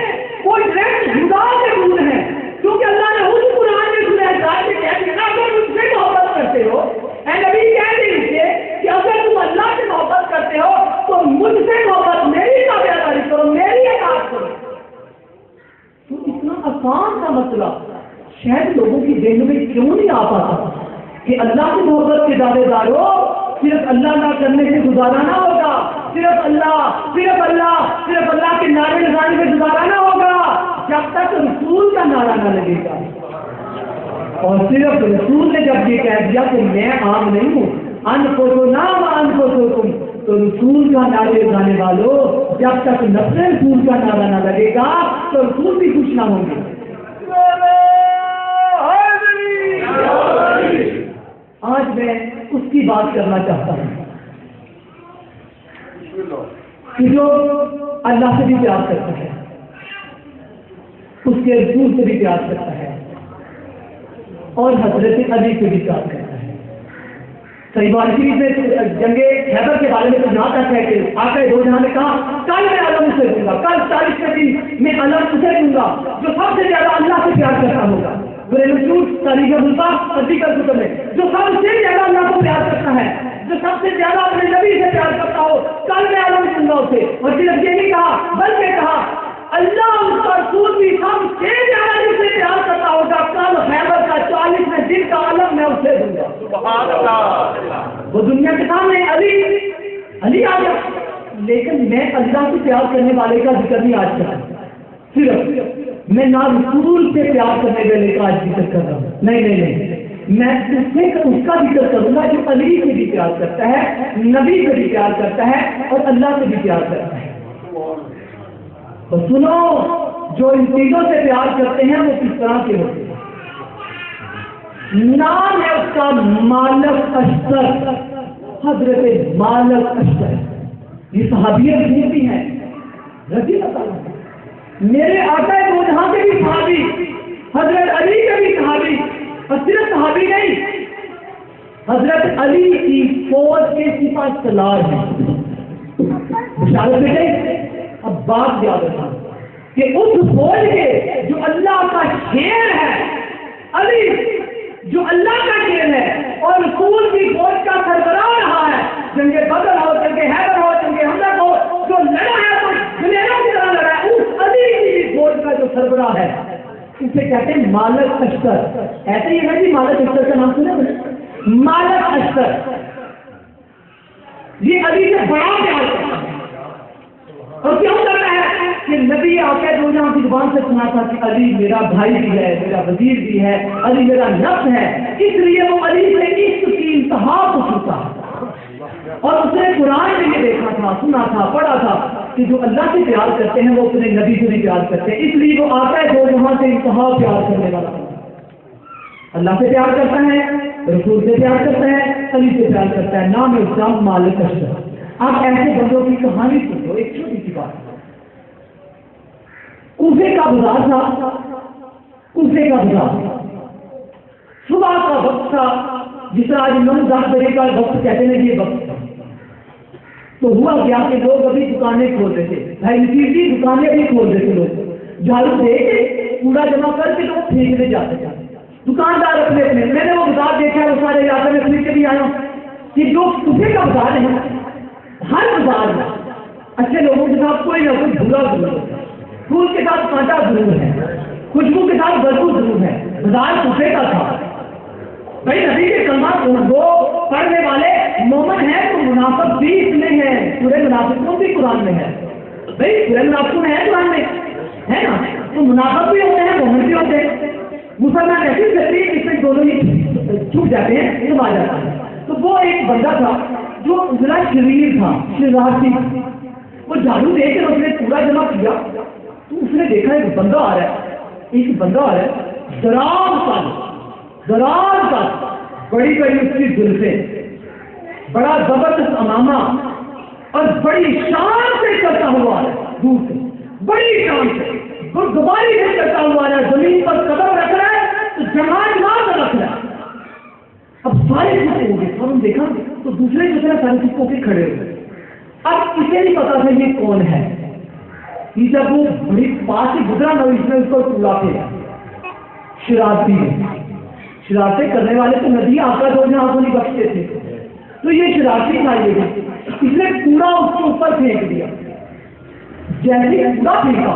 وہ ڈائریکٹ خدا سے دور ہے. کیونکہ اللہ نے خود قرآن میں سورہ احزاب میں کہہ دیا اگر مجھ سے محبت کرتے ہو، اے نبی کہہ دیجیے کہ اگر تم اللہ سے محبت کرتے ہو تو مجھ سے محبت میری تابعداری کرو، میری اطاعت کرو. تو اتنا آسان کا مسئلہ شاید لوگوں کی ذہن میں کیوں نہیں آ پاتا کہ اللہ کی محبت کے دعوے دار ہو، صرف اللہ نہ کرنے سے گزارا نہ ہوگا، صرف اللہ صرف اللہ صرف اللہ کے نعرے لگانے سے گزارا نہ ہوگا جب تک رسول کا نعرہ نہ لگے گا. اور صرف رسول نے جب یہ کہہ دیا کہ میں عام نہیں ہوں، انفسو نام انفسو تم، تو رسول کا نعرے لگانے والوں جب تک نفس رسول کا نعرہ نہ لگے گا تو رسول بھی خوش نہ ہوں گے. آج میں اس کی بات کرنا چاہتا ہوں کہ جو اللہ سے بھی پیار کرتا ہے، اس کے رسول سے بھی پیار کرتا ہے اور حضرت علی سے بھی پیار کرتا ہے. صحیح بات شریف میں جنگ خیبر کے بارے میں تو یہاں تک ہے کہ آقا دو جہاں نے کہا کل میں علم اسے دوں گا، کل 40 دن میں علم اسے دوں گا جو سب سے زیادہ اللہ سے پیار کرتا ہوگا. تاریخ ملک ارٹیکل کتب میں جو سب سے زیادہ اللہ کو پیار کرتا ہے، جو سب سے زیادہ اپنے نبی سے پیار کرتا ہو، کل میں علم دوں گا اسے. اور صرف یہ نہیں کہا بلکہ کہا اللہ اس کا رسول بھی سب سے زیادہ جس سے پیار کرتا ہوگا، کل خیبر کا 40 دن کا علم میں اسے دوں گا. سبحان اللہ. وہ دنیا کے سامنے علی آ گیا، لیکن میں اللہ سے پیار کرنے والے کا ذکر نہیں آج کرتا، صرف میں نہ رسول سے پیار کرنے والے کا آج ذکر کر رہا ہوں. نہیں میں اس کا ذکر کروں گا جو علی سے بھی پیار کرتا ہے، نبی سے بھی پیار کرتا ہے اور اللہ سے بھی پیار کرتا ہے. تو سنو جو ان چیزوں سے پیار کرتے ہیں وہ کس طرح کے ہوتے ہیں. نام ہے اس کا مالک اشتر، حضرت مالک اشتر. یہ صحابیت ہوتی ہیں رضی اللہ عنہ. میرے آقا دو جہاں کے بھی صحابی، حضرت علی کے بھی صحابی، اور صرف صحابی نہیں، حضرت علی کی فوج کے سپاہ سالار ہیں. بشارت میں گئی. اب بات یاد رکھا کہ اس فوج کے جو اللہ کا شیر ہے علی، جو اللہ کا شیر ہے اور رسول کی فوج کا سربراہ رہا ہے، جنگ بدر ہو، جنگ حیبر ہو، جنگ حمزہ ہو، جو لڑا ہے تو دلیروں مالک اشتر. ایسے ہی ہے جی مالک اشتر کا نام سنا؟ مالک اشتر یہ علی سے بڑا پیار کرتا ہے. اور کیوں کرتا ہے کہ نبی آ کے دو جہاں کی زبان سے سنا تھا کہ علی میرا بھائی بھی ہے, میرا وزیر بھی ہے, علی میرا نفس ہے. اس لیے وہ علی سے عشق کی انتہا کو چھوتا ہے. اور اس نے قرآن میں یہ دیکھا تھا, سنا تھا, پڑھا تھا کہ جو اللہ سے پیار کرتے ہیں وہ اپنے نبی سے بھی پیار کرتے ہیں. اس لیے وہ آتا ہے دو جہاں سے انتہا پیار کرنے والا. اللہ سے پیار کرتا ہے, رسول سے پیار کرتا ہے, علی سے پیار کرتا ہے. نام اسلام مالک اشتر. آپ ایسے بندوں کی کہانی سنو. ایک چھوٹی سی بات, کوفے کا بازار تھا, کوفے کا بازار صبح کا وقت تھا, جس طرح آج 9-10 بجے کا وقت کہتے ہیں یہ وقت تھا. تو ہوا کیا کہ لوگ ابھی دکانیں کھول رہے تھے, بھائی دکانیں بھی کھول رہے تھے. لوگ جھاڑو دے کے کوڑا جمع کر کے لوگ پھینکنے جاتے تھے. دکاندار اپنے اپنے, میں نے وہ بازار دیکھا ہے, وہ سارے علاقے میں پھر کے بھی آیا کہ جو کوفے کا بازار ہے, ہر بازار میں اچھے لوگوں کے ساتھ کوئی نہ کوئی برا ضرور ہے, پھول کے ساتھ کانٹا ضرور ہے, خوشبو کے ساتھ بدبو ضرور ہے. بازار کوفے کا تھا. بھائی نبی کے کلمہ وہ پڑھنے والے مومن ہیں تو منافق بھی اس میں ہے, پورے منافقوں بھی قرآن میں ہے. بھائی پورے منافقوں میں ہے قرآن میں, ہے نا؟ تو منافق بھی ہوتے ہیں, مومن بھی ہوتے ہیں. مسلمان ایسی کرتی ہے, اس میں دونوں ہی چھپ جاتے ہیں, سب آ جاتا ہے. تو وہ ایک بندہ تھا جو ذرا شریر تھا, شرارتی. وہ جھاڑو دے کے اس نے پورا جمع کیا. تو اس نے دیکھا ایک بندہ آ رہا ہے, ایک بندہ آ رہا ہے دراز کا, بڑی بڑی اس کی زلفیں, بڑا زبردست امامہ, اور بڑی شان سے چلتا ہوا آ رہا ہے. دور سے بڑی شان سے گردباری سے چلتا ہوا آ رہا ہے. زمین پر قدم رکھ رہا ہے تو جماعت مار رکھ رہا ہے. اب سارے چپے ہو گئے, اور ہم دیکھا تو دوسرے کی طرح سارے چپوں کے کھڑے ہوئے. اب اسے نہیں پتا تھا یہ کون ہے. یہ جب وہ بڑی پاس سے گزرا نہ, اس نے اس کو پورا پھیرا. شرارتی شرارتیں کرنے والے تو ندی آقا دو جہاں کو نہیں بخشتے تھے, تو یہ شرارتی تھا. یہ اس نے پورا اس کے اوپر پھینک دیا. جیسے پورا پھینکا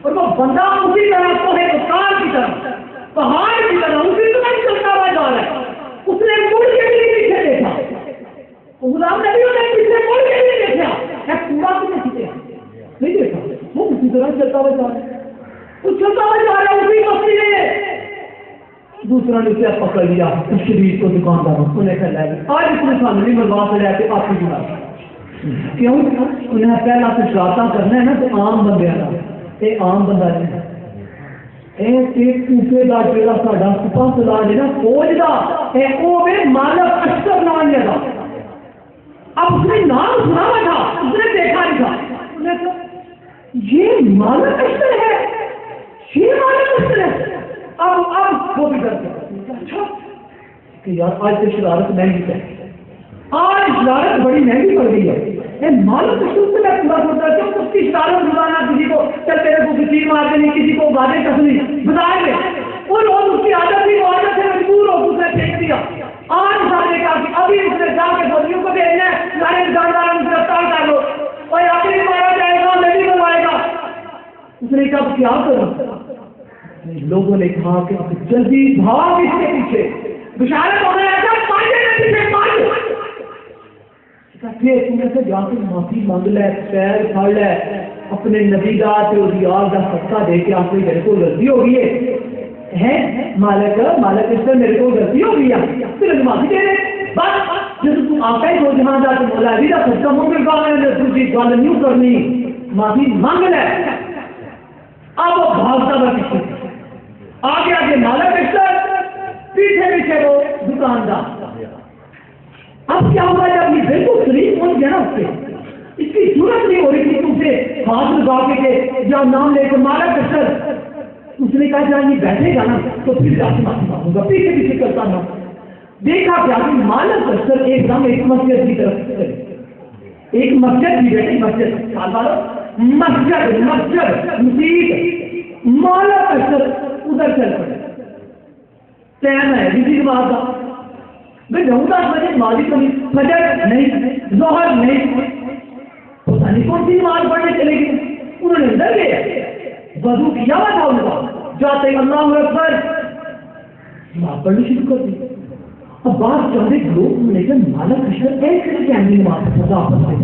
اور وہ بندہ اسی طرح تو ہے پہاڑ کی طرح, پہاڑ کی طرح اسی طرح چلتا ہوا جا رہا ہے. اس نے مڑ کے بھی پیچھے دیکھا, غلام نبی نے پیچھے مڑ کے بھی دیکھا, پورا تو نہیں دیکھا. وہ اسی طرح چلتا ہوا جا رہا ہے, وہ چلتا ہوا جا رہا ہے اسی مستی میں. دوسرا نے اسے پکڑ لیا, اس شریف کو دکاندار انہیں کر لائے. آج اس نے سامنے مروا سے لے کے آپ کی جگہ کیوں انہیں پہلا سے شرارتاں کرنا ہے نا, تو عام بندے آنا, یہ عام بندہ نہیں ہے. کوفے کا جڑا ساڈا سپاہ سالار ہے نا فوج کا, وہ مالک اشتر نام لیا. اب اس نے نام سنا ہوا تھا, اس نے دیکھا نہیں تھا. یہ مالک اشتر ہے, یہ مالک اشتر ہے. اب وہ بھی ڈرتے اچھا کہ یار آج سے شرارت مہنگی ہے, آج شرارت بڑی مہنگی پڑ گئی ہے. مالک اشتر سے میں پورا سوچتا ہوں سب کی شرارت روزانہ, کسی کو چل تیرے کو کسی مار دینی, کسی کو گانے کسنی بتائیں گے. وہ لوگ اس کی عادت تھی, وہ عادت سے مجبور ہو, اس نے پھینک دیا. آج سارے کا کہ ابھی اس نے جا کے بولیوں کو بھیجنا ہے, سارے دکاندار گرفتار کر لو, اور آخر بھی مارا جائے گا, نہیں بنوائے گا. اس نے کہا کیا کروں. لوگوں نے کہا کہ جلدی بھاگ اس کے پیچھے, بشارت ہونے لگا پانچے کے پیچھے پانچ. تمہیں سے جا کے معافی مانگ لے, پیر پھاڑ لے, اپنے نبی کا صدقہ دے کے آپ میرے کو غلطی ہو گئی ہے مالک اس سے میرے کو غلطی ہو گئی ہے, پھر معافی دے دے. بس جب تم آتا ہی ہو جہاں جا کے بولا ابھی کا صدقہ مانگ گا, تجھے گل نہیں کرنی, معافی مانگ لے. اب وہ بھاگتا ہوا پیچھے, آگے آگے مالک اشتر, پیچھے پیچھے وہ دکاندار. اب کیا ہوا جب یہ بالکل قریب پہنچ گیا نا, اس سے اس کی ضرورت نہیں ہو رہی تھی تم سے ہاتھ لگا کے جب نام لے کے مالک اشتر. اس نے کہا جب یہ بیٹھے گا نا تو پھر جا کے معافی مانگوں گا, پیچھے پیچھے کرتا نا. دیکھا کیا کہ مالک اشتر ایک دم ایک مسجد کی طرف چلے, ایک مسجد کی بیٹی مسجد مسجد مسجد مالک اشتر ادھر چل پڑے. ٹائم ہے کسی بات کا, میں جاؤں گا مجھے مالی کمی فجر نہیں, ظہر نہیں, پتہ نہیں کون سی نماز پڑھنے چلے گی. انہوں نے اندر گئے, وضو کیا ہوا تھا ان کا, جاتے ہی اللہ اکبر نماز پڑھنی شروع کر دی. اب بات چند ایک لوگ لیکن مالک اشرف ایک کیمری نماز پڑھا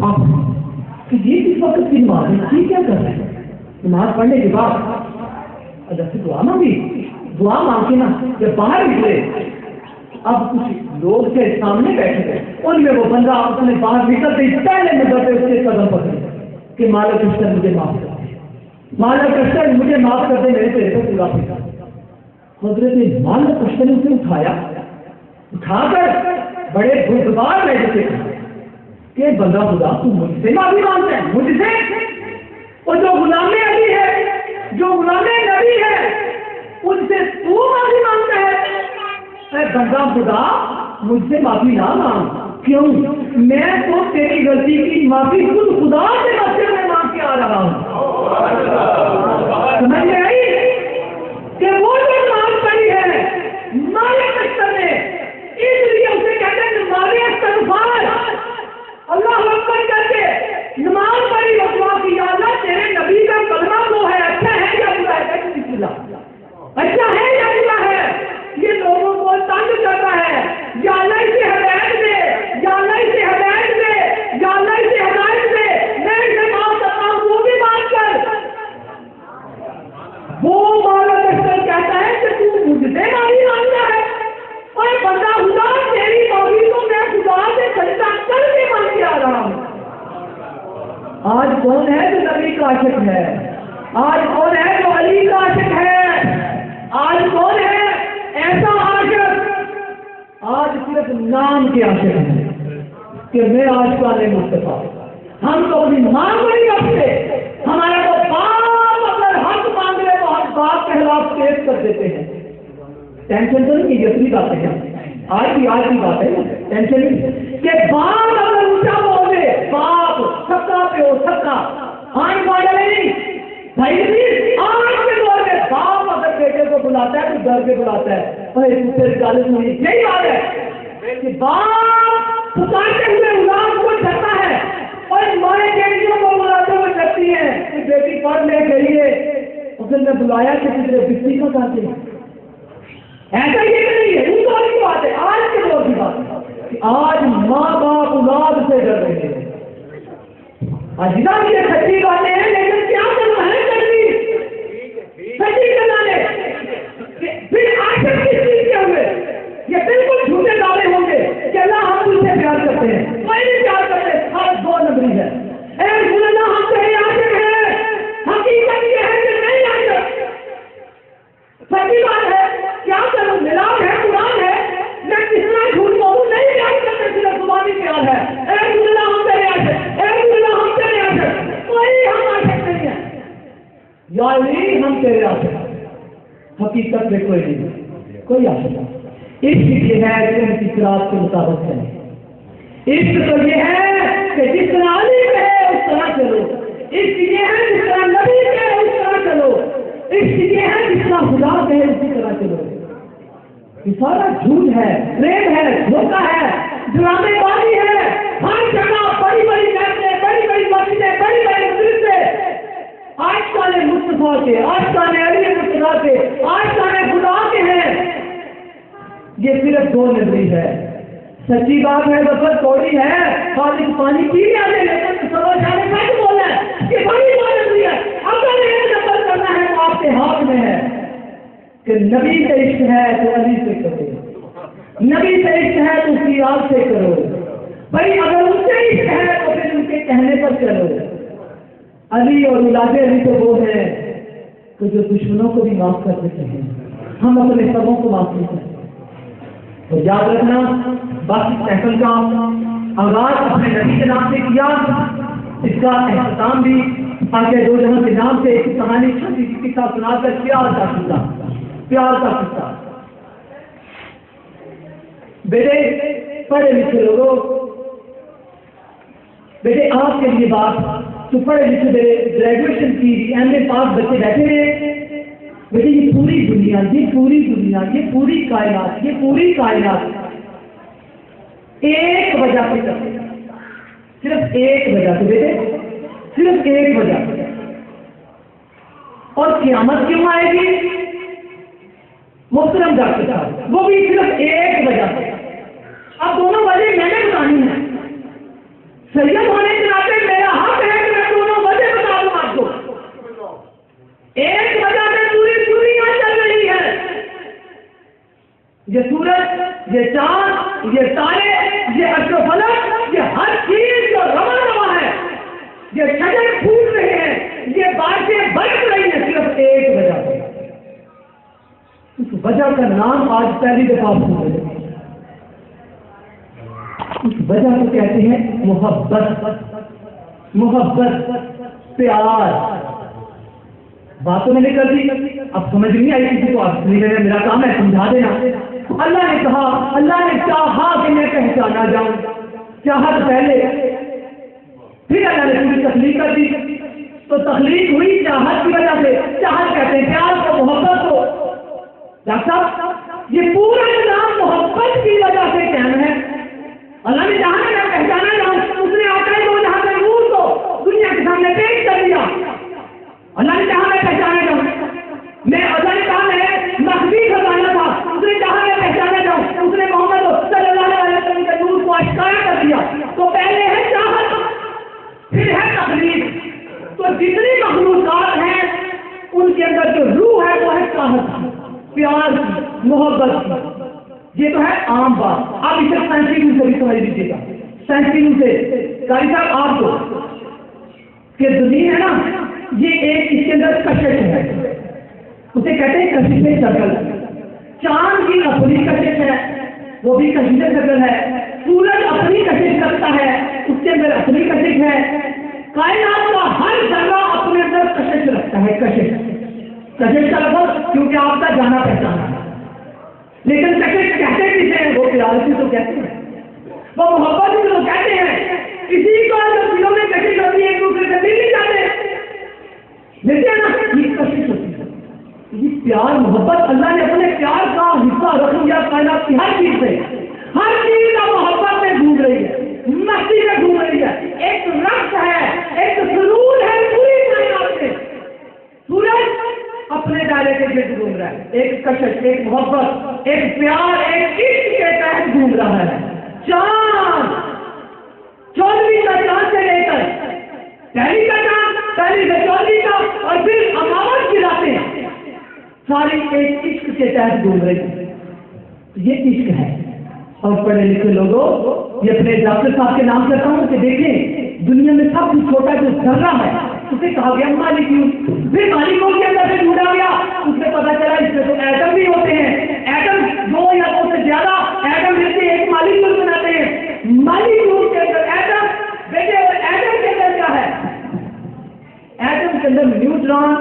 آپ کہ یہ کس وقت کی نماز ہے, یہ کیا کر رہے ہیں؟ نماز پڑھنے کے بعد جیسے دعا مانگی, دعا مانگ کے نا جب باہر نکلے, اب کچھ لوگ کے سامنے بیٹھے گئے, ان میں وہ بندہ اپنے باہر نکلتے ہی پہلے نمبر پہ اس کے قدم پکڑے کہ مالک اشرف مجھے معاف کر دے, مالک اشرف مجھے معاف کر دے, میرے پیڑ کو پورا پھینکا. حضرت مالک اشرف نے اسے اٹھایا, اٹھا کر بڑے بردبار میں جیسے کہ بندہ خدا تو مجھ سے معافی مانگتا ہے, مجھ سے, اور جو غلام علی ہے, جو غلام نبی ہے, ان سے تو معافی مانگتا ہے. اے بندہ خدا مجھ سے معافی نہ مانگ, کیوں؟ میں تو تیری غلطی کی معافی خود خدا سے مسجد میں مانگ کے آ رہا ہوں. سمجھ میں آئی کہ وہ جو نماز پڑھی ہے مالک اشرف نے, اس لیے اسے کہتے ہیں مالک استغفار, اللہ اکبر کر کے نماز پڑھی, دعا کی, یا اللہ تیرے نبی کا کلمہ وہ ہے, اچھا ہے یا برا ہے, بسم اللہ, اچھا ہے یا برا ہے, یہ لوگوں کو تنگ کرتا ہے, یا اللہ اسے ہدایت دے, یا اللہ اسے ہدایت دے, یا اللہ اسے ہدایت دے, میں اسے معاف کرتا ہوں, وہ بھی معاف کر. وہ مالک اشرف کہتا ہے کہ تو مجھ سے معافی مانگتا ہے, اور بندہ خدا تیری معافی تو میں خدا سے سجدہ کر کے مانگ کے آ رہا ہوں. آج کون ہے جو نبی کا عاشق ہے؟ آج کون ہے جو علی کا عاشق ہے؟ آج کون ہے ایسا عاشق؟ آج صرف نام کے عاشق ہیں کہ میں آج کا نے مصطفیٰ, ہم تو اپنی مانگ نہیں رکھتے, ہمارا تو باپ اگر حق مانگ لے تو ہم باپ کے خلاف کیس کر دیتے ہیں. ٹینشن تو نہیں, یہ اپنی باتیں ہیں, آج کی بات ہے, ٹینشن نہیں کہ باپ اگر اونچا بولے, باپ سکا پہ ہو سکا, آج ماڈل نہیں بھائی, آج کے دور میں باپ اگر بیٹے کو بلاتا ہے تو ڈر کے بلاتا ہے, بھائی پھر چالیس میں یہی بات ہے کہ باپ پکارتے ہوئے اولاد کو ڈرتا ہے, اور مائیں بیٹیوں کو بلاتے ہوئے ڈرتی ہیں کہ بیٹی پڑھ لے گئی, اور پھر میں بلایا کہ تجھے بستی کا کہتے ہیں. ایسا یہ نہیں ہے, ان دور کی بات ہے, آج کے دور کی بات ہے کہ آج ماں باپ اولاد سے ڈر رہے ہیں. اجزا یہ سچی باتیں ہیں, لیکن کیا کرنا ہے سچی کرانے, پھر آخر کس چیز کے ہوئے یہ بالکل جھوٹے دعوے ہوں گے کہ اللہ ہم تجھ سے پیار کرتے ہیں, کوئی نہیں پیار کرتے, ہر دو نمبری ہے. اے اللہ ہم تیرے عاشق ہیں, حقیقت یہ ہے کہ نہیں عاشق. سچی بات ہے, کیا کروں, ملاپ ہے, قرآن ہے, میں کتنا جھوٹ بولوں, نہیں پیار کرتے, صرف زبانی پیار ہے. اے اللہ ہم تیرے عاشق, اے اللہ ہم تیرے عاشق, کوئی ہم عاشق نہیں ہے, یا علی ہم تیرے عاشق, حقیقت میں کوئی نہیں, کوئی عاشق نہیں. عشق یہ ہے کہ ہم کی سرات کے مطابق چلیں. عشق تو یہ ہے کہ جس طرح علی ہے اس طرح چلو. عشق یہ ہے جس طرح نبی ہے اس طرح چلو. عشق یہ ہے جس طرح خدا ہے اسی طرح چلو. یہ سارا جھوٹ ہے, ریب ہے, دھوکہ ہے, ڈرامے بازی ہے. ہر جگہ بڑی بڑی محفلیں, بڑی بڑی مسجدیں, بڑی بڑی مدرسے, آج کالے مصطفیٰ کے, آج کالے علی مصطفیٰ کے, آج کالے خدا کے ہیں. یہ صرف دو نظری ہے. سچی بات ہے, بسر کوڑی ہے, خالص پانی پی لیا ہے, لیکن سمجھ آنے سچ بولنا ہے کہ بڑی بات نظری ہے. اگر یہ نقل کرنا ہے تو آپ کے ہاتھ میں ہے کہ نبی کا عشق ہے تو علی سے کرو, نبی کا عشق ہے تو اس کی یاد سے کرو. بھائی اگر ان سے عشق ہے تو پھر ان کے کہنے پر چلو. علی اور اولاد علی تو وہ ہیں کہ جو دشمنوں کو بھی معاف کر دیتے ہیں, ہم اپنے سبوں کو معاف نہیں کرتے. تو یاد رکھنا, باقی محفل کا آغاز اپنے نبی کے نام سے کیا, اس کا اختتام بھی آگے دو جہاں کے نام سے ایک کہانی چھوٹی سی قصہ سنا کر پیار کا قصہ, پیار کا قصہ. بیٹے پڑھے لکھے لوگوں, بیٹے آپ کے لیے بات, تو پڑھے لکھے گریجویشن کی ایم اے پاس بچے بیٹھے ہیں. بیٹے یہ پوری دنیا, یہ پوری دنیا, یہ پوری کائنات, یہ پوری کائنات ایک وجہ سے کرتے ہیں, صرف ایک وجہ سے. بیٹے صرف ایک وجہ سے. اور قیامت کیوں آئے گی؟ محترم ڈاکٹر صاحب، وہ بھی صرف ایک وجہ سے. اب دونوں وجہ میں نے بتانی ہے. سید ہونے کے ناطے میرا حق ہے کہ میں دونوں وجہ بتا دوں آپ کو. ایک وجہ سے پوری دنیا چل رہی ہے. یہ سورج، یہ چاند، یہ تارے، یہ اشرفلک، یہ ہر چیز جو رواں رواں ہے، یہ شجر پھول رہے ہیں، یہ بارشیں برس رہی ہیں صرف ایک وجہ سے. اس وجہ کا نام آج پہلی دفعہ سن رہے ہیں. اس وجہ کو کہتے ہیں محبت. محبت، پیار. باتوں میں نکل دی، اب سمجھ نہیں آئی کسی کو، آپ نہیں لینا، میرا کام ہے سمجھا دینا. اللہ نے کہا، اللہ نے چاہا کہ میں پہچانا جاؤں. چاہت پہلے، پھر اللہ نے پوری تخلیق کر دی. تو تخلیق ہوئی چاہت کی وجہ سے. چاہت کہتے ہیں پیار کو، محبت کو. ڈاکٹر صاحب، یہ پورا نظام محبت کی وجہ سے قائم ہے. اللہ نے چاہا کہ میں پہچانا جاؤں، اس نے آقا دو جہاں کے نور کو دنیا کے سامنے پیش کر دیا. اللہ نے چاہا میں پہچانا جاؤں. اللہ نے کہا میں مخفی خزانہ تھا، اس نے چاہا میں پہچانا جاؤں، اس نے محمد صلی اللہ علیہ وسلم کے نور کو اشکارا کر دیا. تو پہلے ہے چاہت، پھر ہے تخلیق. تو جتنی مخلوقات ہیں ان کے اندر جو روح ہے وہ ہے چاہت، پیار، محبت. یہ تو ہے عام بات. آپ اسے سائنسی روح سے بھی سمجھ لیجیے گا. سائنسی روح سے قاری صاحب آپ کو کہ دنیا ہے نا، یہ ایک اس کے اندر کشش ہے، اسے کہتے ہیں کشش سرکل. چاند کی اپنی کشش ہے، وہ بھی کشش سرکل ہے. سورج اپنی کشش کرتا ہے، اس کے اندر اپنی کشش ہے. کائنات کا ہر ذرہ اپنے اندر کشش رکھتا ہے. کشش کا لفظ کیونکہ آپ کا جانا پہچانا ہے، لیکن کشش کہتے کسے ہیں؟ وہ پیار سے تو کہتے ہیں، وہ محبت سے تو کہتے ہیں. کسی کو اگر دلوں میں کشش ہوتی ہے ایک دوسرے سے مل نہیں جاتے، لیتے ہیں نا، یہ کشش ہوتی ہے. یہ پیار محبت اللہ نے اپنے پیار کا حصہ رکھ لیا کائنات کی ہر چیز سے. ہر چیز کا محبت میں گھوم رہی ہے، مستی میں گھوم رہی ہے. ایک رقص ہے، ایک سرور ہے پوری کائنات سے. سورج اپنے دائرے کے گرد گھوم رہا ہے، ایک کشش، ایک محبت، ایک پیار، ایک عشق کے تحت گھوم رہا ہے. چاند 14ویں کا چاند سے لے کر پہلی کا چاند، پہلی سے 14ویں کا، اور پھر امامت کی راتیں ساری ایک عشق کے تحت گھوم رہی ہے. یہ عشق ہے. اور پڑھے لکھے لوگوں، یہ اپنے ڈاکٹر صاحب کے نام سے کہوں کہ دیکھیں دنیا میں سب سے چھوٹا جو ذرہ ہے اسے کہا گیا مالیکیول. پھر مالیکیول کے اندر سے ڈھونڈا گیا، اس سے پتا چلا اس میں تو ایٹم بھی ہوتے ہیں. ایٹم 2 یا 2 سے زیادہ ایٹم مل کے ایک مالیکیول بناتے ہیں. مالیکیول کے اندر ایٹم، دیکھیں ایٹم کے اندر کیا ہے؟ ایٹم کے اندر نیوٹران،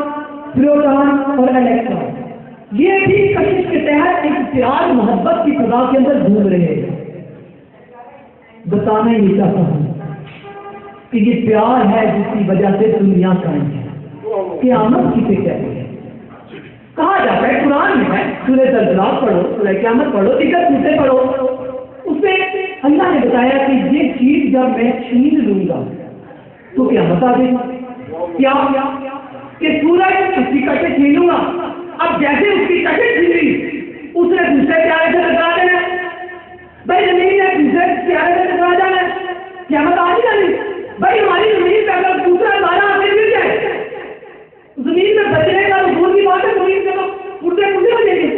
پروٹون اور الیکٹران. یہ بھی کشش کے تحت ایک پیار محبت کی فضا کے اندر گھوم رہے ہیں. بتانا ہی چاہتا ہوں کہ یہ پیار ہے جس کی وجہ سے دنیا قائم ہے. قیامت کسے کہتے ہیں؟ کہا جاتا ہے قرآن میں ہے، سورہ زلزلہ پڑھو، سورہ قیامت پڑھو، دیگر سورتیں پڑھو، اس میں اللہ نے بتایا کہ یہ چیز جب میں چھین لوں گا تو قیامت آ جائے گی. کیا کہ سورج اس کی کشش چھینوں گا. اب جیسے اس کی کشش چھینی اس نے دوسرے پیارے سے ٹکرا دینا، بھائی زمین نے دوسرے پیارے سے ٹکرا جانا ہے، قیامت آ جائے گی. بھائی ہماری زمین پہ اگر دوسرا تارا آ گر جائے، زمین میں بچنے کا دور کی بات ہے، زمین سے تو پورے پورے ہو جائیں گے.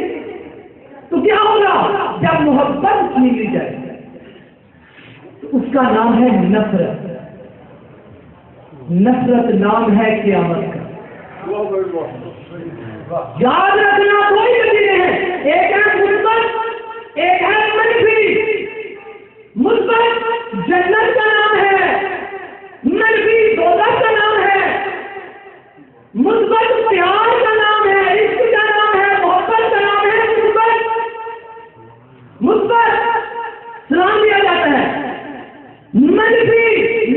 تو کیا ہوگا جب محبت چھین لی جائے؟ تو اس کا نام ہے نفرت. نفرت نام ہے قیامت کا. یاد رکھنا کوئی چیزیں ہیں، ایک ہے مثبت، ایک ہے منفی. مثبت جنت کا نام ہے، منفی دوزخ کا نام ہے. مثبت پیار کا نام ہے، عشق کا نام ہے، محبت کا نام ہے. مثبت سلام دیا جاتا ہے، منفی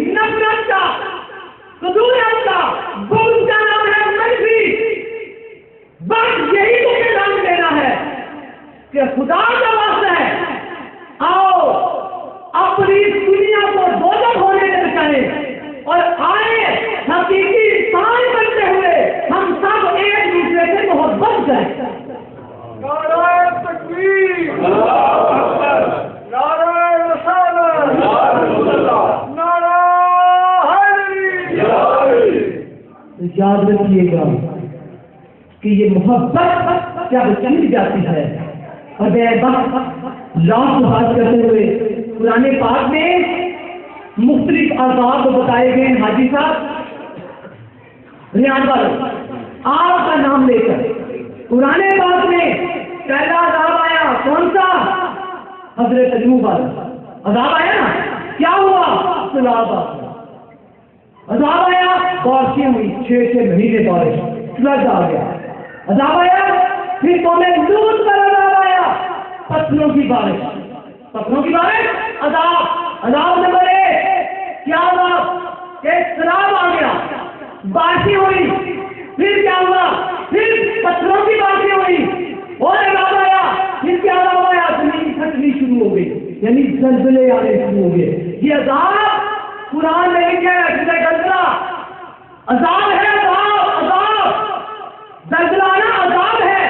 نفرت کا، قدورت کا، بغض کا نام ہے منفی. بس یہی تمہیں نام دینا ہے کہ خدا کا واسطہ ہے، آؤ اپنی دنیا کو دوزخ ہونے سے بچائیں اور آئے حقیقی انسان بنتے ہوئے ہم سب ایک دوسرے سے محبت کریں. یاد رکھیے گا کہ یہ محبت جب چلی جاتی ہے اور لاسٹ بات کرتے ہوئے قرآن پاک میں مختلف عذاب بتائے گئے حاجی صاحب ریاض والے آپ کا نام لے کر قرآن پاک میں پہلا عذاب آیا کون سا؟ حضرت ایوب والا عذاب آیا نا، کیا ہوا؟ سیلاب عذاب آیا، بارشیں ہوئی 6 مہینے بارش، فلڈ آ گیا، عذاب آیا، پھر قوم لوط پر عذاب آیا، پتھروں کی بارش، پتھروں کی بارش، عذاب نمبر 1 کیا ہوا کہ سیلاب آ گیا، بارشیں ہوئی، پھر کیا ہوا؟ پھر پتھروں کی بارشیں ہوئی اور عذاب آیا، پھر کیا عذاب آیا؟ زمین پھٹنی شروع ہو گئی، یعنی زلزلے آنے شروع ہو گئے۔ یہ عذاب قرآن نے لکھا ہے، زلزلہ عذاب ہے، عذاب زلزلہ نا عذاب ہے،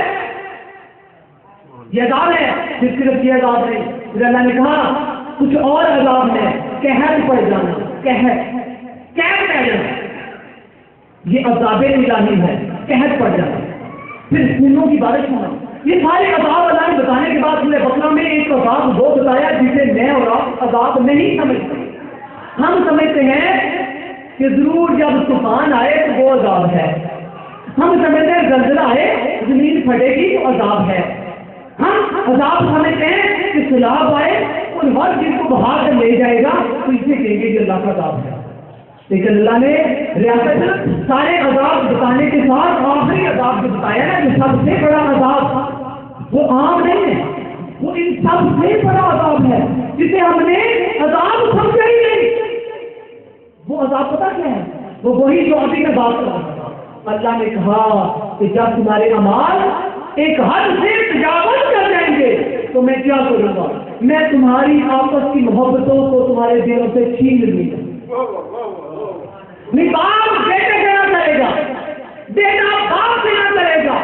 یہ عذاب ہے، پھر صرف یہ عذاب نہیں، پھر اللہ نے کہا کچھ اور عذاب ہے، قحط پڑ جانا، قحط پڑ جانا، یہ عذاب الہی ہے، قحط پڑ جانا، پھر خونوں کی بارش ہونا، یہ سارے عذاب اللہ نے بتانے کے بعد سورہ بقرہ میں ایک عذاب وہ بتایا جسے میں اور آپ عذاب نہیں سمجھتے۔ ہم سمجھتے ہیں کہ ضرور جب طوفان آئے تو وہ عذاب ہے، ہم سمجھتے ہیں زلزلہ آئے زمین پھٹے گی تو عذاب ہے، ہم عذاب سمجھتے ہیں کہ سیلاب آئے اور ہر چیز کو بہا کر لے جائے گا تو اسے کہیں گے کہ اللہ کا عذاب ہے۔ لیکن اللہ نے ریاست سارے عذاب بتانے کے ساتھ آخری عذاب جو بتایا نا، جو سب سے بڑا عذاب وہ عام نہیں ہے، وہ ان سب سے بڑا عذاب ہے جسے ہم نے عذاب سمجھا ہی نہیں۔ وہ عذاب پتہ کیا ہے؟ وہ وہی جو ابھی میں بات کر رہا تھا۔ اللہ نے کہا کہ جب تمہارے اعمال ایک حد سے تجاوز کر جائیں گے تو میں کیا کروں گا؟ میں تمہاری آپس کی محبتوں کو تمہارے دلوں سے چھین لوں گا۔ باپ بیٹے سے نہ کرے گا، بیٹا باپ سے نہ کرے گا،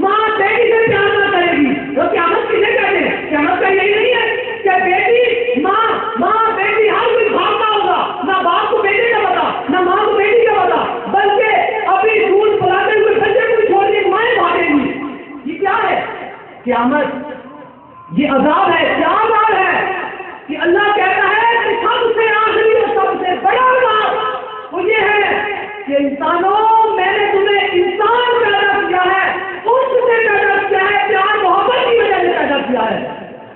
ماں بیٹی سے پیار نہ کرے گی۔ تو قیامت کسے کہتے ہیں؟ قیامت کا یہی نہیں ہے کہ بیٹی ماں بیٹی ہر کوئی بھاگتا ہوگا، نہ باپ کو بیٹے کا پتا، نہ ماں کو بیٹی کا پتا، بلکہ ابھی دودھ پلاتے ہوئے بچے کو چھوڑ کے مائیں بھاگیں گی۔ یہ کیا ہے؟ قیامت، یہ عذاب ہے۔ کیا عذاب ہے؟ کہ اللہ کہتا ہے کہ سب سے آخری اور سب سے بڑا عذاب وہ یہ ہے کہ انسانوں، میں نے تمہیں انسان پیدا کیا ہے، اس سے پیدا کیا ہے، پیار محبت کی وجہ سے پیدا کیا ہے،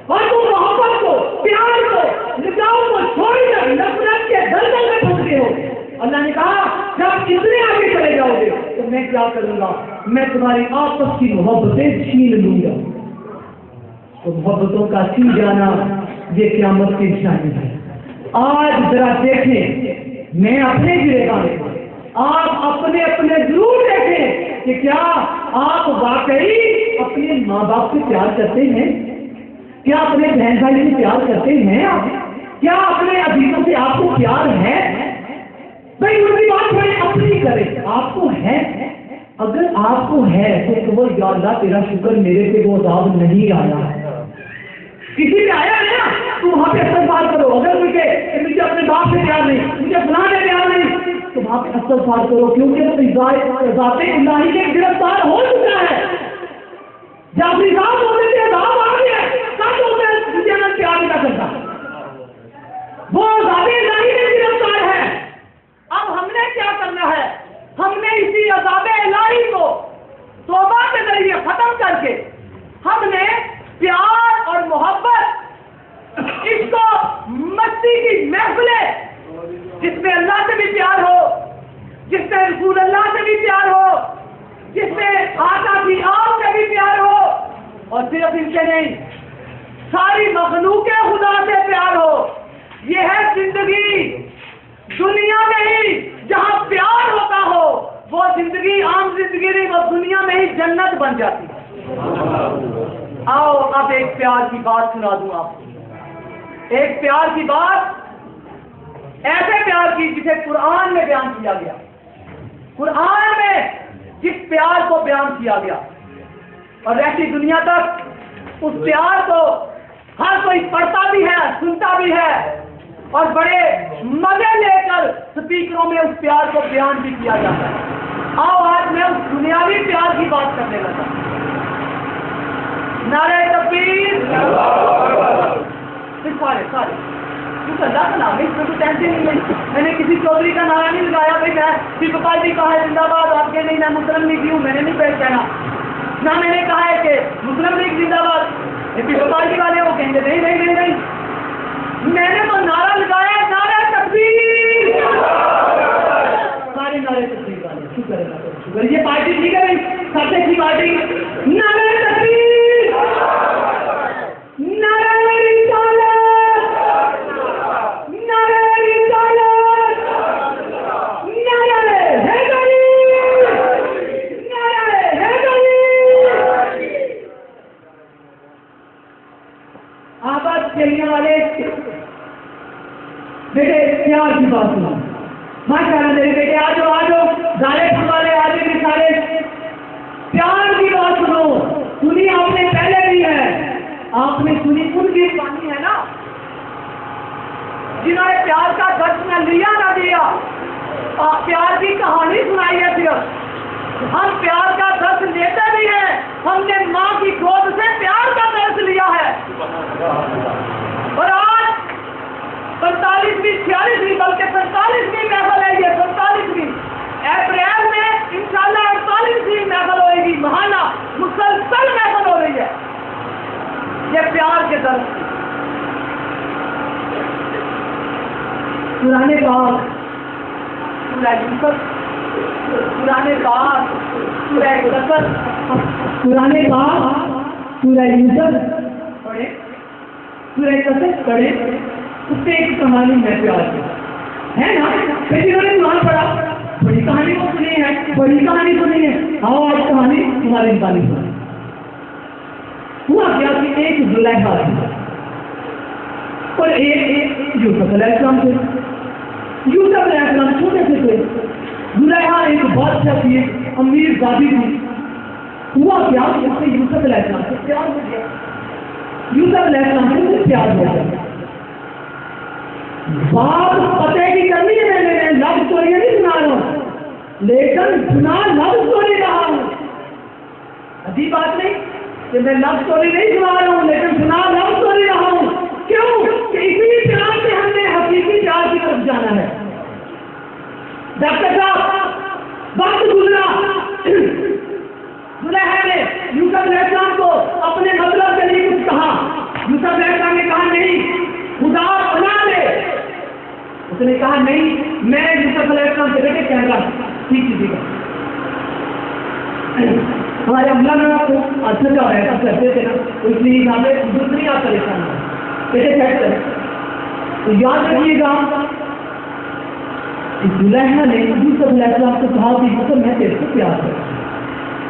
اور تم محبت کو، پیار کو، نکاح کو چھوڑ کر نفرت کے دلدل میں پھنس گئے ہو۔ اللہ نے کہا جب اتنے آگے چلے جاؤ گے تو میں کیا کروں گا؟ میں تمہاری آپس کی محبتیں چھین لوں گا۔ تو محبتوں کا چھین جانا یہ قیامت کی نشانی ہے۔ آج ذرا دیکھیں، میں اپنے گرے آپ اپنے ضرور دیکھیں کہ کیا آپ واقعی اپنے ماں باپ سے پیار کرتے ہیں؟ کیا اپنے بہن بھائی سے پیار کرتے ہیں؟ کیا اپنے عزیزوں سے آپ کو پیار ہے؟ بھائی ان کی بات بڑی اپنی کرے، آپ کو ہے؟ اگر آپ کو ہے تو وہ یا اللہ تیرا شکر میرے سے وہ عذاب نہیں آیا ہے۔ کسی پہ آیا ہے نا تو وہاں پہ استغفار کرو۔ اگر مجھے اپنے باپ سے پیار نہیں، مجھے فلاں سے پیار نہیں، تو وہاں پہ استغفار کرو، کیونکہ ذات الہی کے گرفتار ہو چکا ہے۔ جب نظام ہونے سے عذاب آ گیا تب ہوتا ہے مجھے نہ پیار نہیں کرتا، وہ ذات الہی میں گرفتار ہے۔ اب ہم نے کیا کرنا ہے؟ ہم نے اسی عذاب الہی کو توبہ کے ذریعے ختم کر کے ہم نے پیار اور محبت، اس کو مستی کی محفلیں جس میں اللہ سے بھی پیار ہو، جس میں رسول اللہ سے بھی پیار ہو، جس میں آقا کی آپ سے بھی پیار ہو، اور صرف ان سے نہیں ساری مخلوق خدا سے پیار ہو۔ یہ ہے زندگی۔ دنیا میں ہی جہاں پیار ہوتا ہو وہ زندگی عام زندگی نہیں، وہ دنیا میں ہی جنت بن جاتی ہے۔ آؤ اب ایک پیار کی بات سنا دوں آپ کو، ایک پیار کی بات، ایسے پیار کی جسے قرآن میں بیان کیا گیا۔ قرآن میں جس پیار کو بیان کیا گیا اور ایسی دنیا تک اس پیار کو ہر کوئی پڑھتا بھی ہے، سنتا بھی ہے، اور بڑے مزے لے کر سپیکروں میں اس پیار کو بیان بھی کیا جاتا ہے۔ آؤ آج میں اس دنیاوی پیار کی بات کرنے لگا. نعرہ تکبیر. سارے کچھ اللہ کا نام ہے, اس میں کچھ ایسے نہیں ہے. میں نے کسی چودھری کا نعرہ نہیں لگایا بھائی میں پیپل پارٹی کہا ہے زندہ باد, آپ کے نہیں, میں مسلم لیگ ہوں, میں نے نہیں پیش کہنا. نہ میں نے کہا ہے کہ مسلم لیگ زندہ باد, پیپل پارٹی والے وہ کہیں گے نہیں نہیں نہیں نہیں. میں نے تو نعرہ لگایا نعرہ تکبیر. سارے نعرے تکبیر والے, شکر ہے شکر. یہ پارٹی ٹھیک ہے بھائی, سب سے اچھی پارٹی. نعرہ تکبیر, نعرہ رسالت, نعرہ رسالت, نعرہ حیدری, نعرہ حیدری. آباد چلنے والے بیٹے پیار کی بات سنا. ماشاء اللہ میرے بیٹے آ جاؤ گالے پھول والے آج بھی سارے پیار کی بات سنو. سنی آپ نے پہلے بھی ہے, آپ نے سنی ان کی پانی ہے نا جنہوں نے پیار کا درس نہ لیا نہ دیا. پیار کی کہانی سنائی ہے. صرف ہم پیار کا درس لیتے بھی ہیں, ہم نے ماں کی گود سے پیار کا درس لیا ہے. اور آج 45ویں 46ویں بلکہ 45ویں محفل ہے. یہ 45ویں اپریل میں انشاءاللہ 48ویں محفل ہوئے گی. مہانہ مسلسل محفل ہو رہی ہے یہ پیار کے درد. قرآن پاک سورہ یوسف, قرآن پاک سورہ قصص, قرآن پاک سورہ یوسف پڑھے, سورہ قصص پڑھے. اس سے ایک کہانی میں پیار کی ہے نا. پھر جنہوں نے قرآن پڑھا بڑی کہانی کو سنی ہے, بڑی کہانی سنی ہے. آؤ آج کہانی تمہاری نکالی سنی. ہوا کیا کہ ایک زلیخا تھی اور ایک یوسف علیہ السلام تھے. یوسف علیہ السلام چھوٹے سے تھے. زلیخا ایک بادشاہ تھی, ایک امیر زادی تھی. ہوا کیا کہ اس نے یوسف علیہ السلام سے پیار ہو گیا. یوسف علیہ السلام سے پیار ہو گیا. بات پتے کی کرنی ہے, میں لو اسٹوری نہیں سنا رہا ہوں, لیکن سنا لو اسٹوری رہا ہوں. عجیب بات نہیں کہ میں لو اسٹوری نہیں سنا رہا ہوں, لیکن سنا لو اسٹوری رہا ہوں. کیوں کہ اسی پیار سے ہم نے حقیقی پیار کی طرف جانا ہے. ڈاکٹر صاحب وقت گزرا, زلیخا نے یوسف علیہ السلام کو اپنے مطلب کے لیے کچھ کہا. یوسف علیہ السلام نے کہا نہیں خدا بنا لے. اس نے کہا نہیں میں یوسف علیہ السلام سے بیٹے کہہ رہا ہوں. ٹھیک ہے ہمارے عملہ میں آپ کو اچھا کیا ہے سب کرتے تھے نا, اس لیے یہاں پہ دوسری آپ پریشان ہے بیٹے سیٹ کریں. تو یاد رکھیے گا زلیخا نے یوسف علیہ السلام کو کہا کہ یوسف میں تیرے سے پیار کرتا ہوں.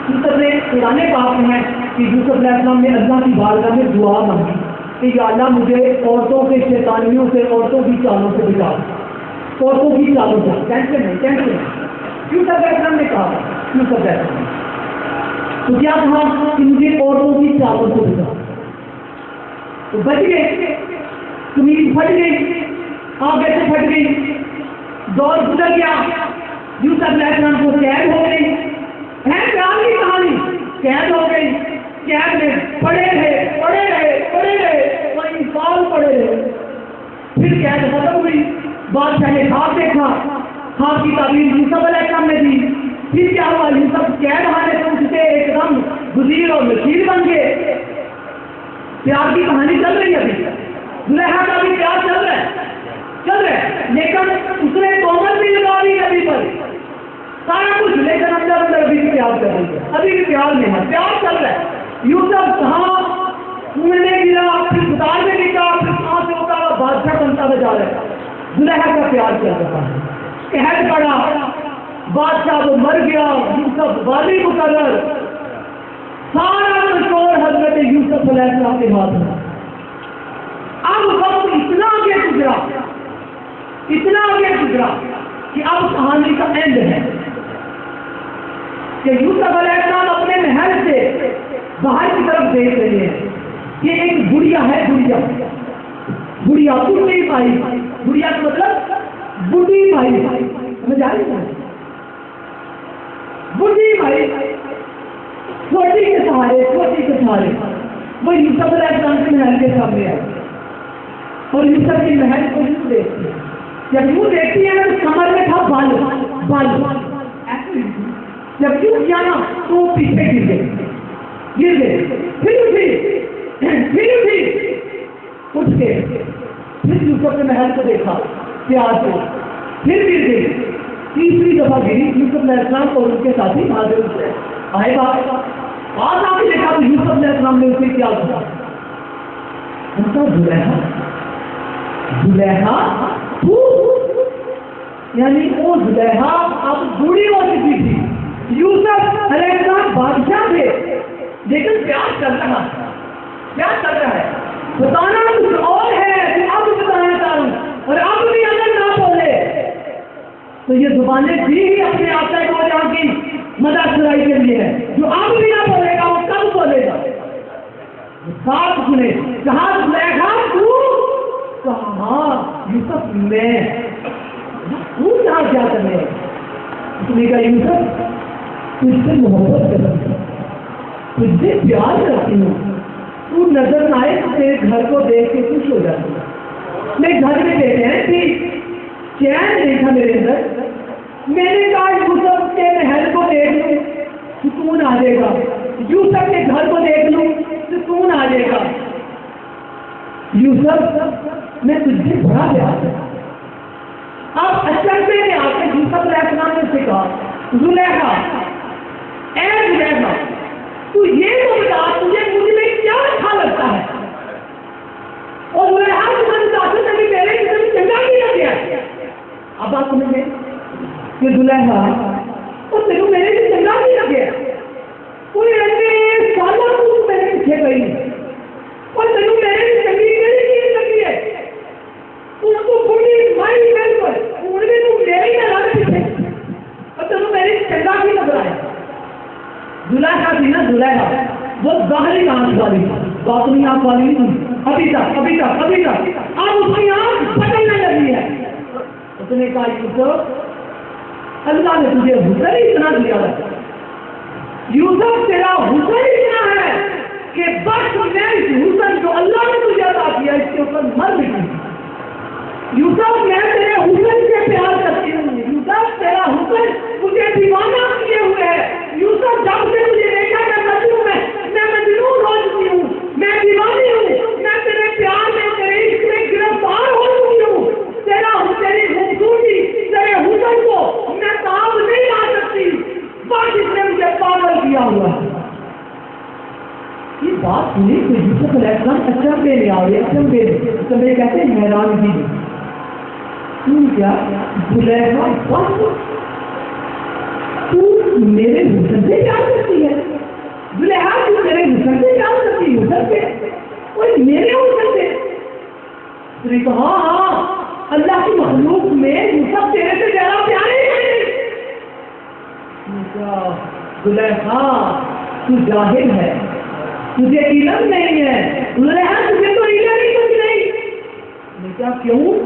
یوسف نے قرآن پاک میں کہ یوسف علیہ السلام نے اللہ کی بارگاہ میں دعا مانگی کہ یا اللہ مجھے عورتوں کے شیطانیوں سے, عورتوں کی چالوں سے بچا, عورتوں کی چالوں سے. ٹینشن نہیں ٹینشن نہیں. یوسف علیہ السلام نے کہا یوسف علیہ السلام تو کیا کہا کہ مجھے عورتوں کی چالوں سے بچا. تو بچ گئے, قمیض پھٹ گئی, آگے سے پھٹ گئی, دور گزر گیا. یوسف علیہ السلام کو قید ہو گئی ہے. پیار کی کہانی قید ہو گئی. قید میں پڑے رہے وہی سال پڑے رہے. پھر قید ختم ہوئی. بادشاہ نے خواب دیکھا, خواب کی تعبیر یوسف علیہ السلام نے دی. پھر کیا ہوا, یوسف قید والے سے ایک دم وزیر اور وزیر بن گئے. پیار کی کہانی چل رہی ہے. زلیخا کا بھی پیار چل رہا ہے لیکن اس نے تومت بھی لگا دی نبی پر سارا کچھ, لیکن اندر ابھی بھی پیار کر رہی ہے. ابھی بھی پیار نہیں ہے, پیار چل رہا ہے. یوسف کہاں کنویں میں گرا, پھر خدار میں گرا, پھر کہاں سے ہوتا ہوا بادشاہ بنتا ہوا جا رہا ہے. زلیخا کا پیار چل رہا ہے. قحط پڑا, بادشاہ وہ مر گیا, یوسف والی مقرر. سارا کنٹرول حضرت یوسف علیہ السلام کے ہاتھ میں. اب وقت اتنا آگے گزرا کہ اب کہانی کا اینڈ ہے کہ یوسف علیہ السلام اپنے محل سے باہر کی طرف دیکھ رہے ہیں کہ ایک گڑیا ہے. گڑیا بڑھی بھائی, گڑیا کا مطلب بڑھی بھائی. سمجھ آ رہی ہے بڑھی بھائی چھوٹی کے سہارے وہ یوسف علیہ السلام کے محل کے سامنے آئے اور یوسف کی محل کو یوں دیکھتی ہے. جب یوں دیکھتی ہے تو کمر میں تھا بال جب یوں کیا نا تو وہ پیچھے گر گئے پھر اٹھی اٹھ کے پھر یوسف کے محل کو دیکھا پیار سے پھر گر گئی. تیسری دفعہ گری. یوسف علیہ السلام اور ان کے ساتھی حاضر آئے بات آپ نے دیکھا تو یوسف علیہ السلام نے اسے کیا کہا زلیخا یعنی وہ زلیخا اب بوڑھی ہو چکی تھی. یوسف علیہ السلام بادشاہ تھے لیکن پیار کر رہا ہے بتانا کچھ اور ہے تو اب بتانا چاہوں اور اب بھی اگر نہ بولے تو یہ زبانیں بھی اپنے آقا کو جا کی مدد سرائی کے لیے ہے. جو اب بھی نہ بولے گا وہ کب بولے گا. ساتھ سنے کہا زلیخا کہاں یوسف میں کہاں کیا کرنے اس نے کہا یوسف تجھ سے محبت کرتی ہوں تجھ سے پیار کرتی ہوں تو نظر نہ آئے تیرے گھر کو دیکھ کے خوش ہو جاتی ہوں. میں گھر میں دیکھتے ہیں کہ چین نہیں تھا میرے اندر. میں نے کہا یوسف کے محل کو دیکھ لوں سکون آ جائے گا. یوسف کے گھر کو دیکھ لوں سکون آ جائے گا. یوسف میں تجھ سے بڑا پیار کرتا ہوں. اب اچانک میں آ کے یوسف علیہ السلام نے سے کہا زلیخا اے زلیخا تو یہ تو بتا تجھے مجھ میں کیا اچھا لگتا ہے. اور زلیخا تمہیں بتاتے ہیں کہ میرے کسی چنگا نہیں لگ گیا. اب بات سمجھ گئے کہ زلیخا اور تیرے میرے سے چنگا نہیں لگ گیا. کوئی ایسے سالہ تو میرے پیچھے گئی اور تیرے میرے سے چنگی میری چیز لگی ہے. اس کو بڑی مائی میل پر اڑنے تو میرے ہی نہ لگے پیچھے اور تیرے میرے سے چنگا بھی لگ رہا ہے. زلیخا تھی نا زلیخا وہ ظاہری آنکھ والی باطنی آنکھ والی نہیں. ابھی تک اب اس کی آنکھ پکڑنے لگی ہے. اس نے کہا یوسف اللہ نے تجھے حسن اتنا دیا ہے. یوسف تیرا حسن اتنا ہے کہ بس میں اس حسن جو اللہ نے تجھے عطا کیا اس کے اوپر مر نہیں. یوسف میں تیرے حسن سے پیار کرتی ہوں. یوسف تیرا حسن مجھے دیوانہ کیے ہوئے ہے. یوسف جب سے مجھے دیکھا میں مجنون ہو چکی ہوں. میں دیوانی ہوں. میں تیرے پیار میں تیرے عشق میں گرفتار ہو چکی ہوں. تیری خوبصورتی تیرے حسن کو میں تاب نہیں لا سکتی. بس اس نے مجھے پاگل کیا ہوا ہے. یہ بات سنی تو یوسف علیہ السلام اچنبے میں آ گئے. اچنبے کہتے ہیں حیرانگی میں. کیا زلیخا بس تو میرے حسن سے پیار کرتی ہے. زلیخا تو میرے حسن سے پیار کرتی ہے. حسن سے اور میرے حسن سے اس نے کہا ہاں اللہ کی مخلوق میں یوسف تیرے سے زیادہ پیار ہے. زلیخا تو جاہل ہے تجھے علم نہیں ہے. زلیخا تجھے تو علم ہی کچھ نہیں. میں کیا کیوں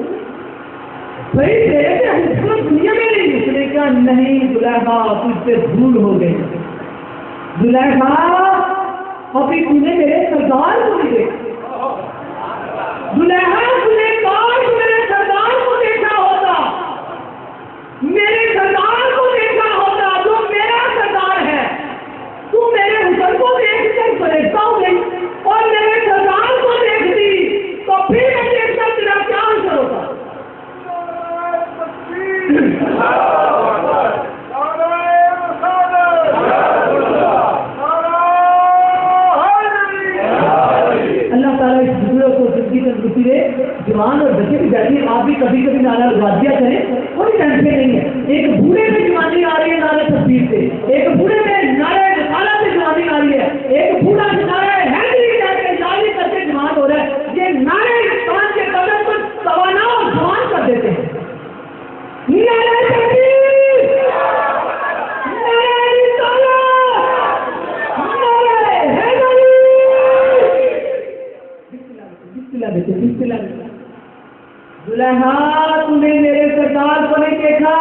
بھائی تیرے سے حکومت دنیا میں نہیں. اس نے کہا نہیں زلیخا تجھ سے بھول ہو گئی. زلیخا ابھی تو نے میرے سردار کو نہیں دیکھا. زلیخا تجھے کاش میرے سردار کو دیکھا ہوتا. میرے سردار کو دیکھا ہوتا جو میرا سردار ہے. تو میرے حسن کو دیکھ کر پریشان ہو گئی اور میرے سردار کو دیکھتی تو پھر میں دیکھتا تیرا کیا اثر ہوتا. اللہ تعالیٰ اس بزرگ کو زندگی میں دوسرے جوان اور بچے بھی جاتی ہے. آپ بھی کبھی کبھی نعرہ غازیہ کریں کوئی ٹینشن نہیں ہے. ایک بوڑھے میں جوانی آ رہی ہے نعرہ تکبیر سے. ایک بوڑھے میں نعرہ رسالت سے جوانی آ رہی ہے. ایک بوڑھا نعرہ حیدری جاری کر کے جوان ہو رہا ہے. یہ نعرے انسان کے قدم پر توانا اور جوان کر دیتے ہیں. نعرہ تکبیر، نعرہ رسالت، نعرہ حیدری. بسم اللہ. زلیخا تم نے میرے سردار کو نہیں دیکھا.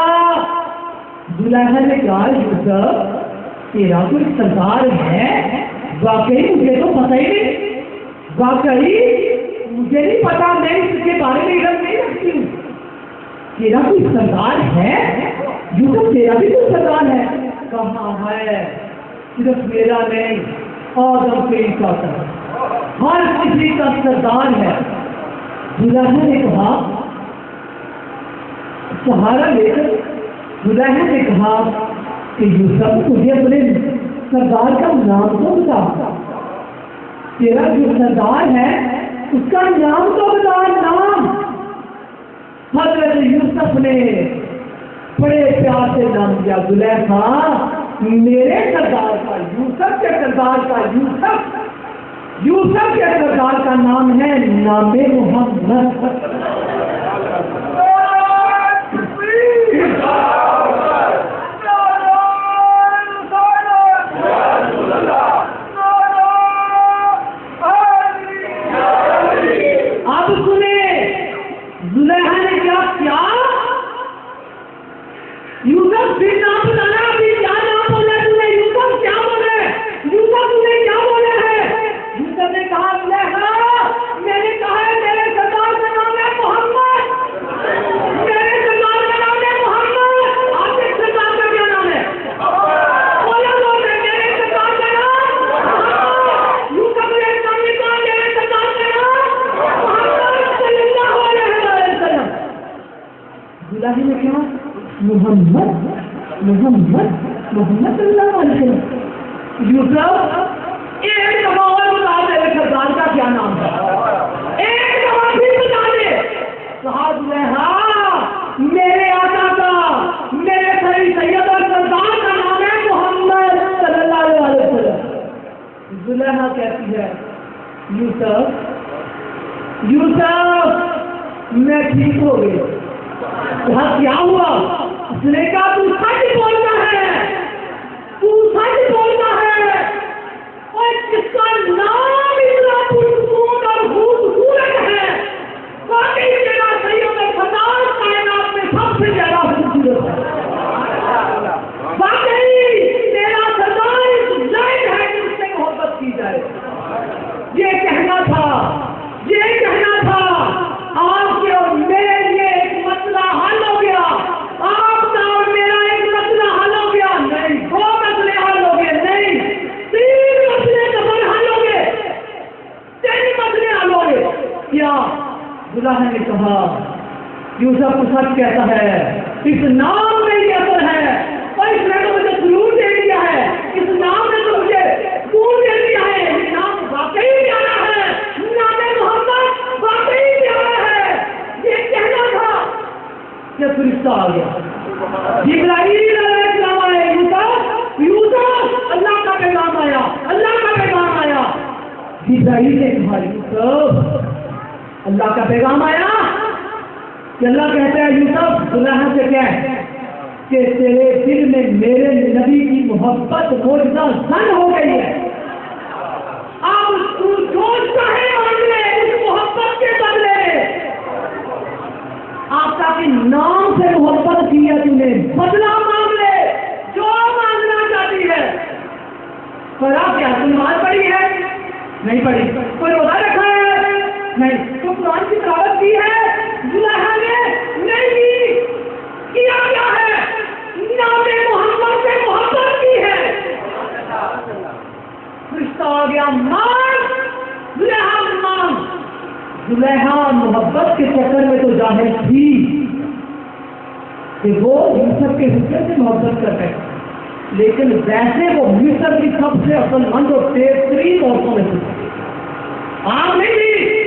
زلیخا نے کہا یوسف تیرا کوئی سردار ہے؟ واقعی مجھے تو پتہ ہی نہیں، واقعی مجھے نہیں پتا، میں اس کے بارے میں علم نہیں رکھتی ہوں. تیرا کوئی سردار ہے؟ یوسف تیرا بھی کوئی سردار ہے؟ کہاں ہے؟ صرف میرا نہیں، آدم کے کا ہر کسی کا سردار ہے. زلیخا نے کہا، سہارا لے کر زلیخا نے کہا کہ یوسف تجھے اپنے سردار کا نام تو بتا، تیرا جو سردار ہے اس کا نام تو بتا. نام حضرت یوسف نے بڑے پیار سے نام دیا، زلیخا میرے سردار کا، یوسف کے سردار کا، یوسف کے سردار کا نام ہے نام محمد. اب سنیں زلیخا نے کیا یوسف پھر نام بتانا، ابھی کیا نام بولا تم نے؟ یوسف کیا بولے؟ یوسف تم نے کیا بولے ہے؟ یوسف نے کہا زلیخا میں نے کہا ہے میرے سردار کا نام ہے محمد، میرے سردار کا نام ہے محمد. آپ کے سردار کا کیا نام ہے؟ بولا بولے میرے سردار کا نام محمد. یوسف نے سامنے کہا میرے سردار کا نام محمد صلی اللہ علیہ وسلم. زلیخا نے کہا محمد محمد محمد صلی اللہ علیہ وسلم. یوسف ایک دفعہ اور بتا میرے سردار کا کیا نام تھا، ایک دفعہ بھی بتا دے. کہا زلیخا میرے آقا کا، میرے سید اور سردار کا نام ہے محمد صلی اللہ علیہ وسلم. زلیخا کہتی ہے یوسف میں ٹھیک ہو گئی. کہا کیا ہوا؟ اس نے کہا تو سچ بولنا ہے، تو سچ بولنا ہے، اور جس کا نام اتنا پرسکون اور خوبصورت ہے، واقعی تیرا سید فتح کائنات میں سب سے زیادہ خوبصورت ہے. واقعی تیرا سردار اس لائق ہے کہ اس سے محبت کی جائے. یہ کہنا تھا، یہ کہنا تھا. آپ کے اور میرے لیے ایک مسئلہ حل ہو گیا، آپ کا اور میرا ایک مسئلہ حل ہو گیا. نہیں 2 مسئلے حل ہو گئے، نہیں 3 مسئلے قبل حل ہو گئے، 3 مسئلے حل ہو گئے. کیا؟ زلیخا نے کہا یوسف تو سچ کہتا ہے، اس نام میں یہ اثر ہے، اور اس نے تو مجھے سرور دے دیا ہے، اس نام نے تو مجھے سکون دے دیا ہے. یہ نام واقعی پیارا ہے، نام محمد واقعی پیارا ہے. یہ کہنا تھا کہ فرشتہ آ گیا، جبرائیل علیہ السلام آئے. یوسف اللہ کا پیغام آیا، اللہ کا پیغام آیا. جبرائیل نے کہا یوسف اللہ کا پیغام آیا کہ اللہ کہتا ہے یوسف زلیخا سے کہہ کہ تیرے دل میں میرے نبی کی محبت موجودہ زن ہو گئی ہے. اب تو جو چاہے مانگ لے اس محبت کے بدلے. آپ کا نام سے محبت کی ہے، تم نے بدلا مانگ لے جو مانگنا چاہتی ہے. پر آپ کیا نماز پڑھی ہے؟ نہیں پڑھی. کوئی روزہ رکھا ہے؟ نہیں. تو قرآن کی تلاوت کی ہے؟ زلیخا نے نہیں کیا. کیا ہے؟ نام محمد سے محبت کی ہے. فرشتہ آ گیا، مان زلیخا مان. زلیخا محبت کے چکر میں تو ظاہر تھی کہ وہ یوسف کے حصے سے محبت کر رہے، لیکن ویسے وہ مصر کی سب سے عقل مند اور بہترین عورتوں میں سے آپ نہیں تھی.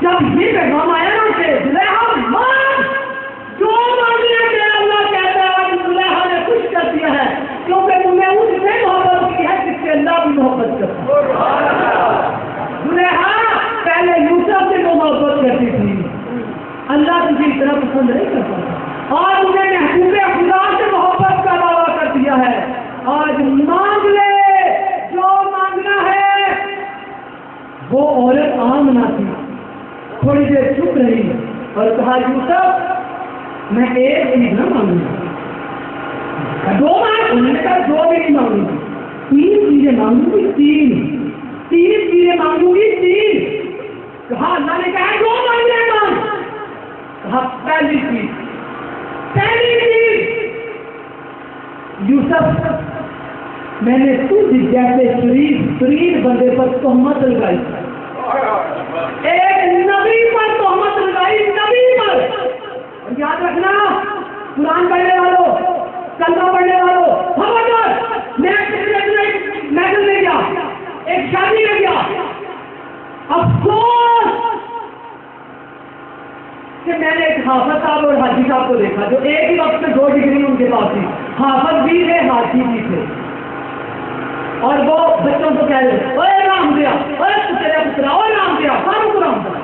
جب یہ پیغام آیا نا کہ زلیخا مان جو مانگنا تیرا اللہ کہتا ہے، زلیخا نے خوش کر دیا ہے کیونکہ تم نے اس سے محبت کی ہے جس سے اللہ بھی محبت کرتا ہے. زلیخا پہلے یوسف سے وہ محبت کرتی تھی، اللہ تجھے اتنا پسند نہیں کرتا اور انہیں محبوب خدا سے محبت کا دعویٰ کر دیا ہے. آج مانگ لے جو مانگنا ہے. وہ عورت عام نہ تھی، تھوڑی دیر چپ رہی اور کہا یوسف میں ایک چیز نہ مانگوں گا، 2 مانگ. انہوں نے کہا 2 بھی نہیں مانگوں گی. 3 چیزیں مانگوں گی، 3 چیزیں مانگوں گی، 3. کہا اللہ نے کہا جو مانگنے مانگ. کہا پہلی چیز یوسف، میں نے تجھ جیسے شریف ترین بندے پر تہمت لگائی، ایک نبی پر تہمت لگائی، نبی پر. یاد رکھنا قرآن پڑھنے والوں، کلمہ پڑھنے والوں، خبردار. میں محفل لے گیا، ایک شادی لے گیا، افسوس کہ میں نے ایک حافظ صاحب اور حاجی صاحب کو دیکھا جو ایک ہی وقت میں 2 ڈگری ان کے پاس تھی. حافظ بھی تھے، حاجی بھی تھے، اور وہ بچوں کو کہہ رہے اوے رام دیا، اوے پترا پترا، اوے رام دیا، ساروں کو رام دیا.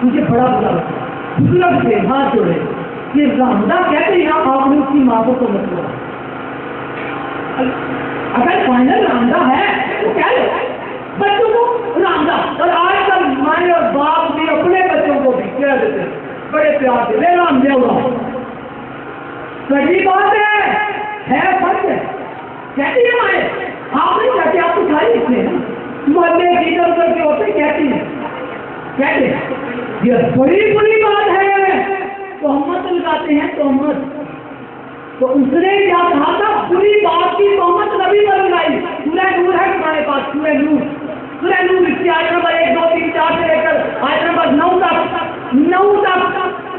مجھے بڑا برا لگا. بزرگ تھے، ہاتھ جوڑے، یہ رامدہ کہتے ہیں آپ نے اس کی ماں کو تو مت. اگر فائنل رامدہ ہے تو کہہ لو بچوں کو رامدہ. اور آج کل مائیں اور باپ بھی اپنے بچوں کو بھی کہہ دیتے ہیں بڑے پیار سے لے رام دیا ہوا. صحیح بات ہے فرق ہے. کہتی ہے مائیں آپ نہیں کہتے، آپ تو کھائی اس نے محلے کی ادھر ادھر کے ہوتے کہتی ہیں، کہتے ہیں یہ بڑی بڑی بات ہے. تہمت لگاتے ہیں تہمت. تو اس نے کیا کہا تھا، بری بات کی تہمت نبی پر لگائی. سورہ نور ہے تمہارے پاس، سورہ نور اس کی آیت نمبر 1 2 3 4 سے لے کر آیت نمبر 9 تک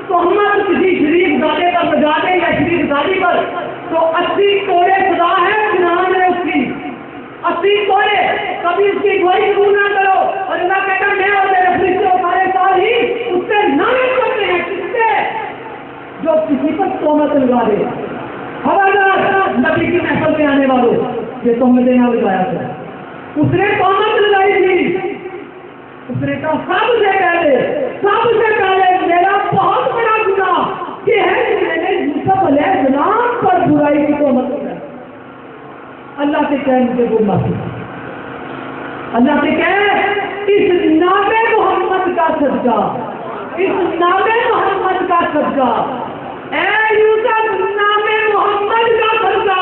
تہمت کسی شریف زادے پر لگا دے یا شریف زادی پر تو 80 کوڑے سزا ہے. جنان ہے اس کی 80 کوڑے. کبھی اس کی گواہی قبول نہ کرو. اور اللہ کہتا ہے میں اور میرے فرشتے سارے سال ہی اس سے نعرے کرتے ہیں کس سے جو کسی پر تہمت لگا دے. خبردار نبی کی محفل میں آنے والوں یہ تہمتیں نہ لگایا تھا. اس نے تہمت لگائی تھی. اس نے کہا سب سے پہلے میرا بہت بڑا گناہ یہ ہے کہ میں نے یوسف علیہ السلام پر برائی کی تہمت لگائی. اللہ سے کہہ مجھے وہ معافی. اللہ سے کہہ اس نام محمد کا صدقہ، اس نام محمد کا صدقہ، اے یوسف نام محمد کا صدقہ،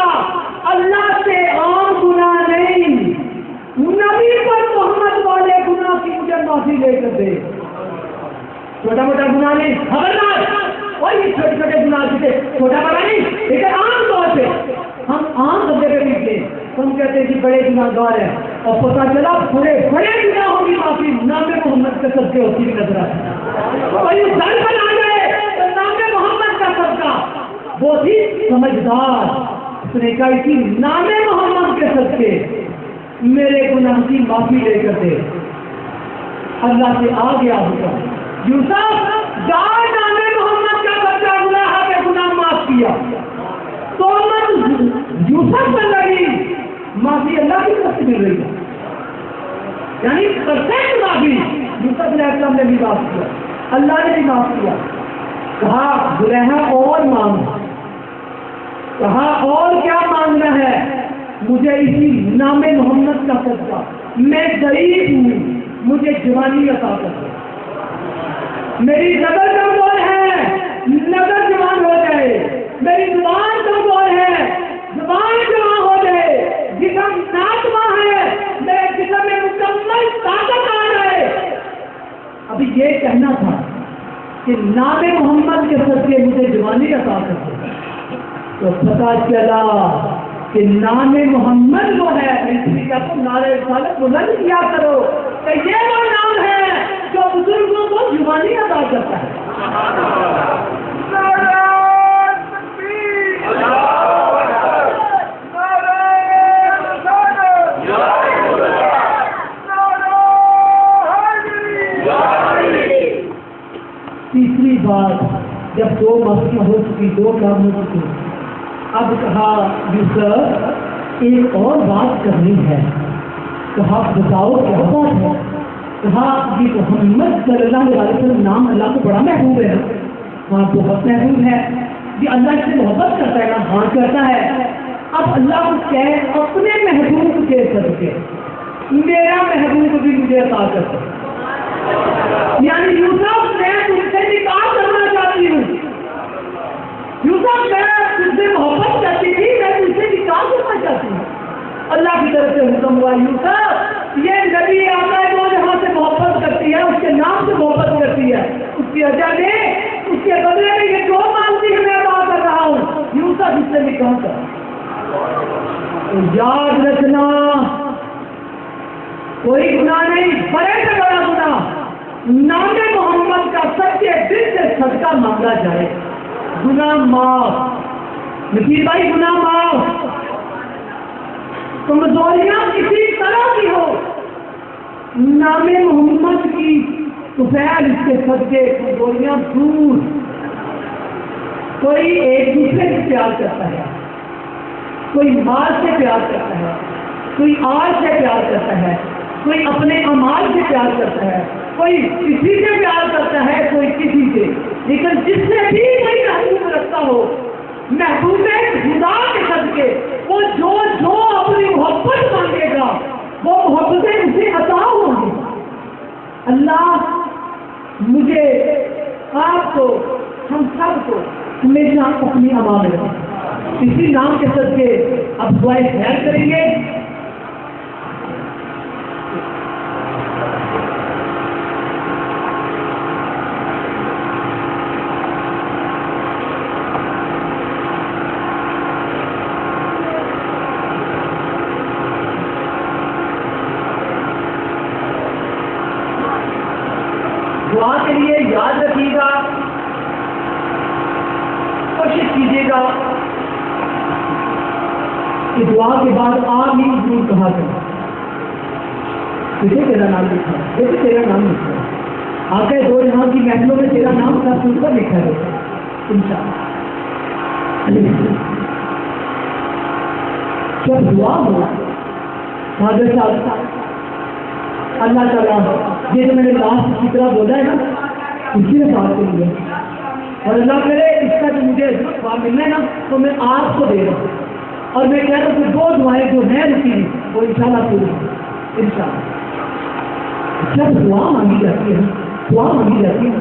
اللہ سے عام گناہ نہیں، نبی پر محمد والے گناہ کی مجھے معافی لے کر دے. چھوٹا موٹا گناہ نہیں، خبردار. اور یہ چھوٹے چھوٹے گناہ سے چھوٹا بڑا نہیں، لیکن عام طور پہ ہم عام بندے پہ دیکھتے ہیں ہم کہتے ہیں کہ بڑے گناہ گار ہیں اور پتا چلا بڑے گناہوں کی معافی نام محمد کے صدقے ہوتی بھی نظر آتی ہے. اور یہ سر پر آ جائے تو نام محمد کا صدقہ. وہ تھی سمجھدار. اس نے کہا کہ نام محمد کے صدقے میرے گناہ کی معافی لے کر دے. اللہ سے آ گیا ہوگا یوسف جا نام محمد کا صدقہ گناہ کے گناہ معاف کیا. تو یوسف پر لگی معافی اللہ کی طرف سے مل رہی ہے. یعنی پرفیکٹ معافی یوسف علیہ السلام نے بھی معاف کیا، اللہ نے بھی معاف کیا. کہا زلیخا اور مانگ. کہا اور کیا مانگنا ہے؟ مجھے اسی نام محمد کا صدقہ، میں ضعیف ہوں، مجھے جوانی عطا کر دو. میری نظر کمزور ہے، نظر جوان ہو جائے. میری زبان کمزور ہے، زبان جوان ہو جائے. جسم ناتواں ہے، میرے جسم میں مکمل طاقت آ جائے. ابھی یہ کہنا تھا کہ نام محمد کے صدقے مجھے جوانی عطا کر دو. تو پتا چلا کہ نام محمد وہ ہے. اس لیے آپ کو نعرہ رسالت بلند کیا کرو کہ یہ وہ نام ہے جو بزرگوں کو جوانی عطا کرتا ہے. تیسری بات جب 2 مسئلہ ہو چکی، 2 کام ہو چکے، اب کہا یوسف ایک اور بات کرنی ہے. کہا بتاؤ کیا بات ہے؟ کہا یہ محمد صلی اللہ علیہ وسلم نام اللہ کو بڑا محبوب ہے. ہاں بہت محبوب ہے. یہ اللہ سے محبت کرتا ہے نا؟ ہاں کرتا ہے. اب اللہ کو کہے اپنے محبوب کے صدقے میرا محبوب بھی مجھے عطا کر دے. یعنی یوسف میں تم سے نکاح کرنا چاہتی ہوں. یوسف میں تم سے محبت کرتی تھی، میں تم سے نکاح کرنا چاہتی ہوں. سے حکم ہوا یوسف یہ نبی آتا ہے وہ جہاں سے محبت کرتی ہے، اس کے نام سے محبت کرتی ہے، اس کی وجہ میں اس کے بدلے میں یہ جو مانگتی ہے میں ادا کر رہا ہوں۔ یوسف اس سے نکاح کر یاد رکھنا کوئی گناہ نہیں، بڑے سے بڑا گناہ نام محمد کا سچے دل سے صدقہ مانگا جائے، گناہ معاف، نصیر بھائی گناہ معاف، کمزوریاں کسی طرح کی ہو نام محمد کی طفیل اس کے صدقے کمزوریاں دور۔ کوئی ایک دوسرے سے پیار کرتا ہے، کوئی مال سے پیار کرتا ہے، کوئی آج سے پیار کرتا ہے، کوئی اپنے اعمال سے پیار کرتا ہے، کوئی کسی سے پیار کرتا ہے، کوئی کسی سے، لیکن جس سے بھی کوئی محبوب رکھتا ہو محبوب خدا کے صدقے وہ جو اپنی محبت مانگے گا وہ محبتیں اسے عطا ہوں گی۔ اللہ مجھے آپ کو ہم سب کو ہمیشہ اپنی امان میں رکھے، اسی نام کے صدقے اب دعائیں خیر کریں گے۔ دعا کے لیے یاد رکھیے گا، کوشش کیجیے گا کہ دعا کے بعد آمین ضرور کہا کریں۔ تجھے تیرا نام لکھا ہے، جیسے تیرا نام لکھا ہے آقا دو جہاں کی محفلوں میں تیرا نام کا سن کر لکھا ہے انشاءاللہ۔ جب دعا ہو حاضر صاحب اللہ تعالیٰ یہ جو میں نے لاسٹ کی طرح بولا ہے نا اسی نے بات کری ہے، اور اللہ کرے اس کا جو مجھے خواب ملنا ہے نا تو میں آپ کو دے رہا ہوں، اور میں کہہ رہا ہوں کہ دو دعائیں جو ہیں رکی وہ انشاءاللہ پوری انشاءاللہ۔ جب دعا مانگی جاتی ہے دعا مانگی جاتی ہے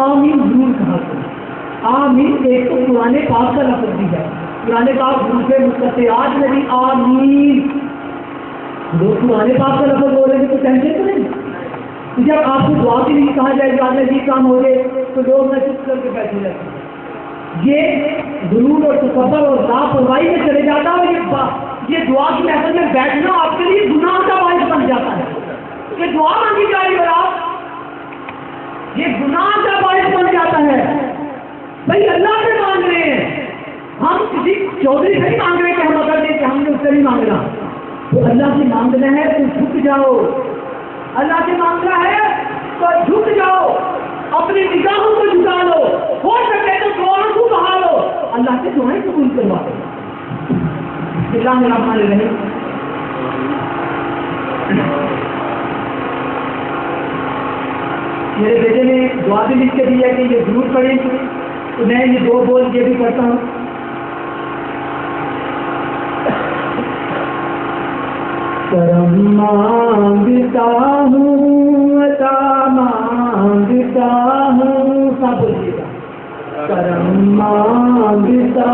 آمین ضرور کہا کریں۔ آمین ایک تو قرآن پاک کا لفظ بھی ہے، قرآن پاک دوسرے مستقیات میں بھی آمین، لوگ قرآن پاک کا لفظ بول رہے ہیں تو ٹینشن تو نہیں۔ جب آپ کو دعا کے لیے کہا جائے کہ آپ نے یہ کام ہو گئے تو لوگ محسوس کر کے بیٹھے رہتے ہیں، یہ غرور اور تکبر اور لاپرواہی میں چلے جاتا ہے، اور یہ دعا کی محفل میں بیٹھنا آپ کے لیے گناہ کا باعث بن جاتا ہے۔ یہ دعا مانگی جا رہی ہے اور آپ یہ گناہ کا باعث بن جاتا ہے۔ بھائی اللہ سے مانگ رہے ہیں، ہم کسی چودھری سے نہیں مانگ رہے کہ ہم اگر دیں کہ ہم نے اس سے نہیں مانگنا، تو اللہ سے مانگنا ہے تو جھک جاؤ، اللہ سے مانگنا ہے تو جھک جاؤ، اپنی نگاہوں کو جھکا لو، ہو سکے تو دعاؤں کو بہا لو، اللہ سے دعائیں قبول کروا دو۔ اللہ الرحمن الرحیم۔ میرے بیٹے نے دعا بھی لکھ کے دی ہے کہ یہ ضرور پڑھیں، تو میں یہ دو بول یہ بھی پڑھتا ہوں۔ کرم مانگتا ہوں عطا مانگتا ہوں، سب بولیے گا، کرم مانگتا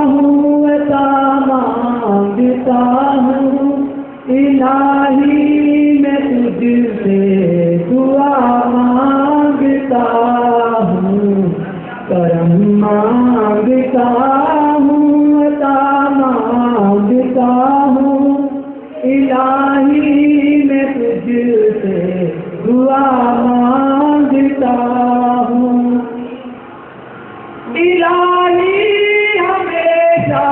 ہوں عطا مانگتا ہوں، الہی میں تجھ سے دعا مانگتا ہوں، کرم مانگتا ہوں عطا مانگتا ہوں، الہی میں تجھ سے دعا مانگتا ہوں، الہی ہمیشہ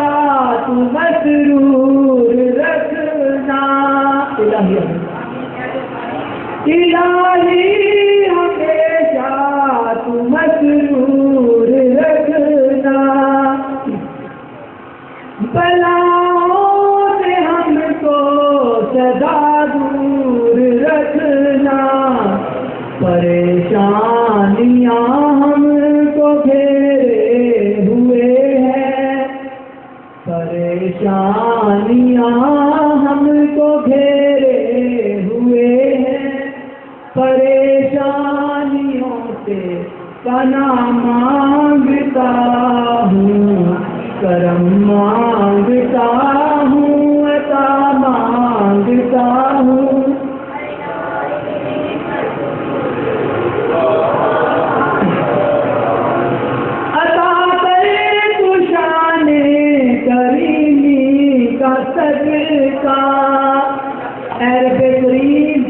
تو مسرور رکھنا، الہی ہمیشہ تو مسرور رکھنا، بلاؤں سے ہم کو سدا دور رکھنا، پریشانیاں ہم کو گھیرے ہوئے ہیں، پریشانیاں ہم کو گھیرے ہوئے ہیں، پریشانیوں سے پناہ مانگتا ہوں، کرم مانگتا ہوں عطا مانگتا ہوں عطا کرے تو شان کریمی کا صدقہ اے رب کریم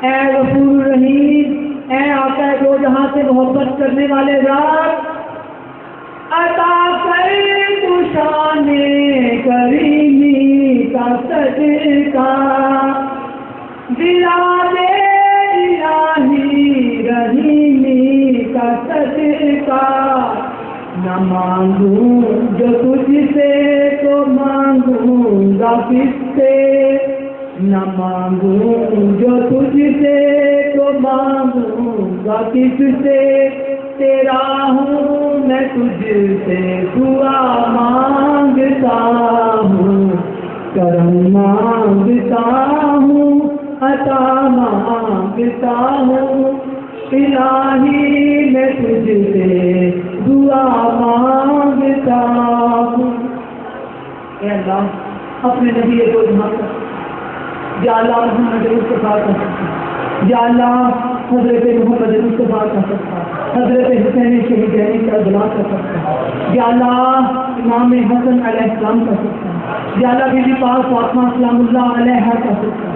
اے غفور رحیم اے آقا دو جہاں سے محبت کرنے والے ذات عطا کرے تو شان کریمی کا صدقہ دلا دے الہی رحیمی کا صدقہ نہ مانگوں جو تجھ سے تو مانگوں گا کس سے نہ مانگوں جو تجھ سے تو مانگوں گا کس سے تیرا ہوں میں تجھ سے دعا مانگتا ہوں کرم مانگتا ہوں عطا مانگتا ہوں الہی میں تجھ سے دعا مانگتا ہوں اے اللہ اپنے نبی کو جہاں کر یا اللہ محمد مصطفیٰ کا سکتا یا اللہ حضرت محمد مصطفیٰ کا سکتا حضرت حسین شہیدین کربلا کا سکتا یا اللہ امام حسن علیہ السلام کا سکتا یا اللہ بی بی پاک فاطمہ سلام اللہ علیہ کا سکتا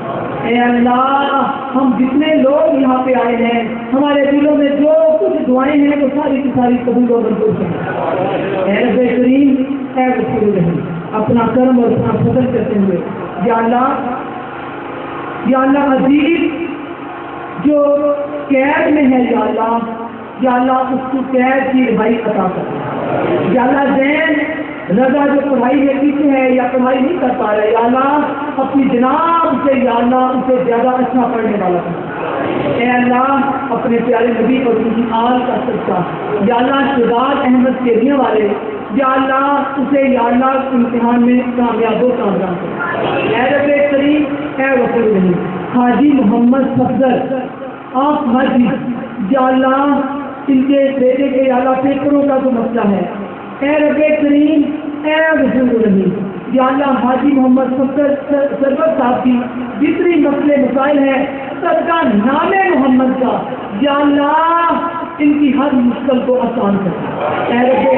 اے اللہ ہم جتنے لوگ یہاں پہ آئے ہیں ہمارے دلوں میں جو کچھ دعائیں ہیں وہ ساری کی ساری قبول و منظور ہیں اے رب کریم اے غفور رحیم اپنا کرم اور اپنا فضل کرتے ہوئے یا اللہ عزیز جو قید میں ہے یا اللہ اس کو قید کی رہائی عطا کر یا اللہ زین رضا جو پڑھائی میں پیچھے ہے یا پڑھائی نہیں کر پا رہا یا اللہ اپنی جناب سے یا اللہ اسے زیادہ اچھا پڑھنے والا اے اللہ اپنے پیارے نبی اور ان کی آل کا صدقہ یا اللہ شہزاد احمد کیریاں والے یا اللہ اسے یا اللہ امتحان میں کامیاب و کامیاب اے رب کریم اے غفور رحیم حاجی محمد صفدر آپ حاجی یا اللہ ان کے بیٹے کے یا اللہ پیپروں کا جو مسئلہ ہے اے رب کریم اے غفور رحیم یا اللہ حاجی محمد صفدر سرور صاحب کی جتنی مسئلے مسائل ہیں صدقہ نام محمد کا یا اللہ ان کی ہر مشکل کو آسان کر اے رب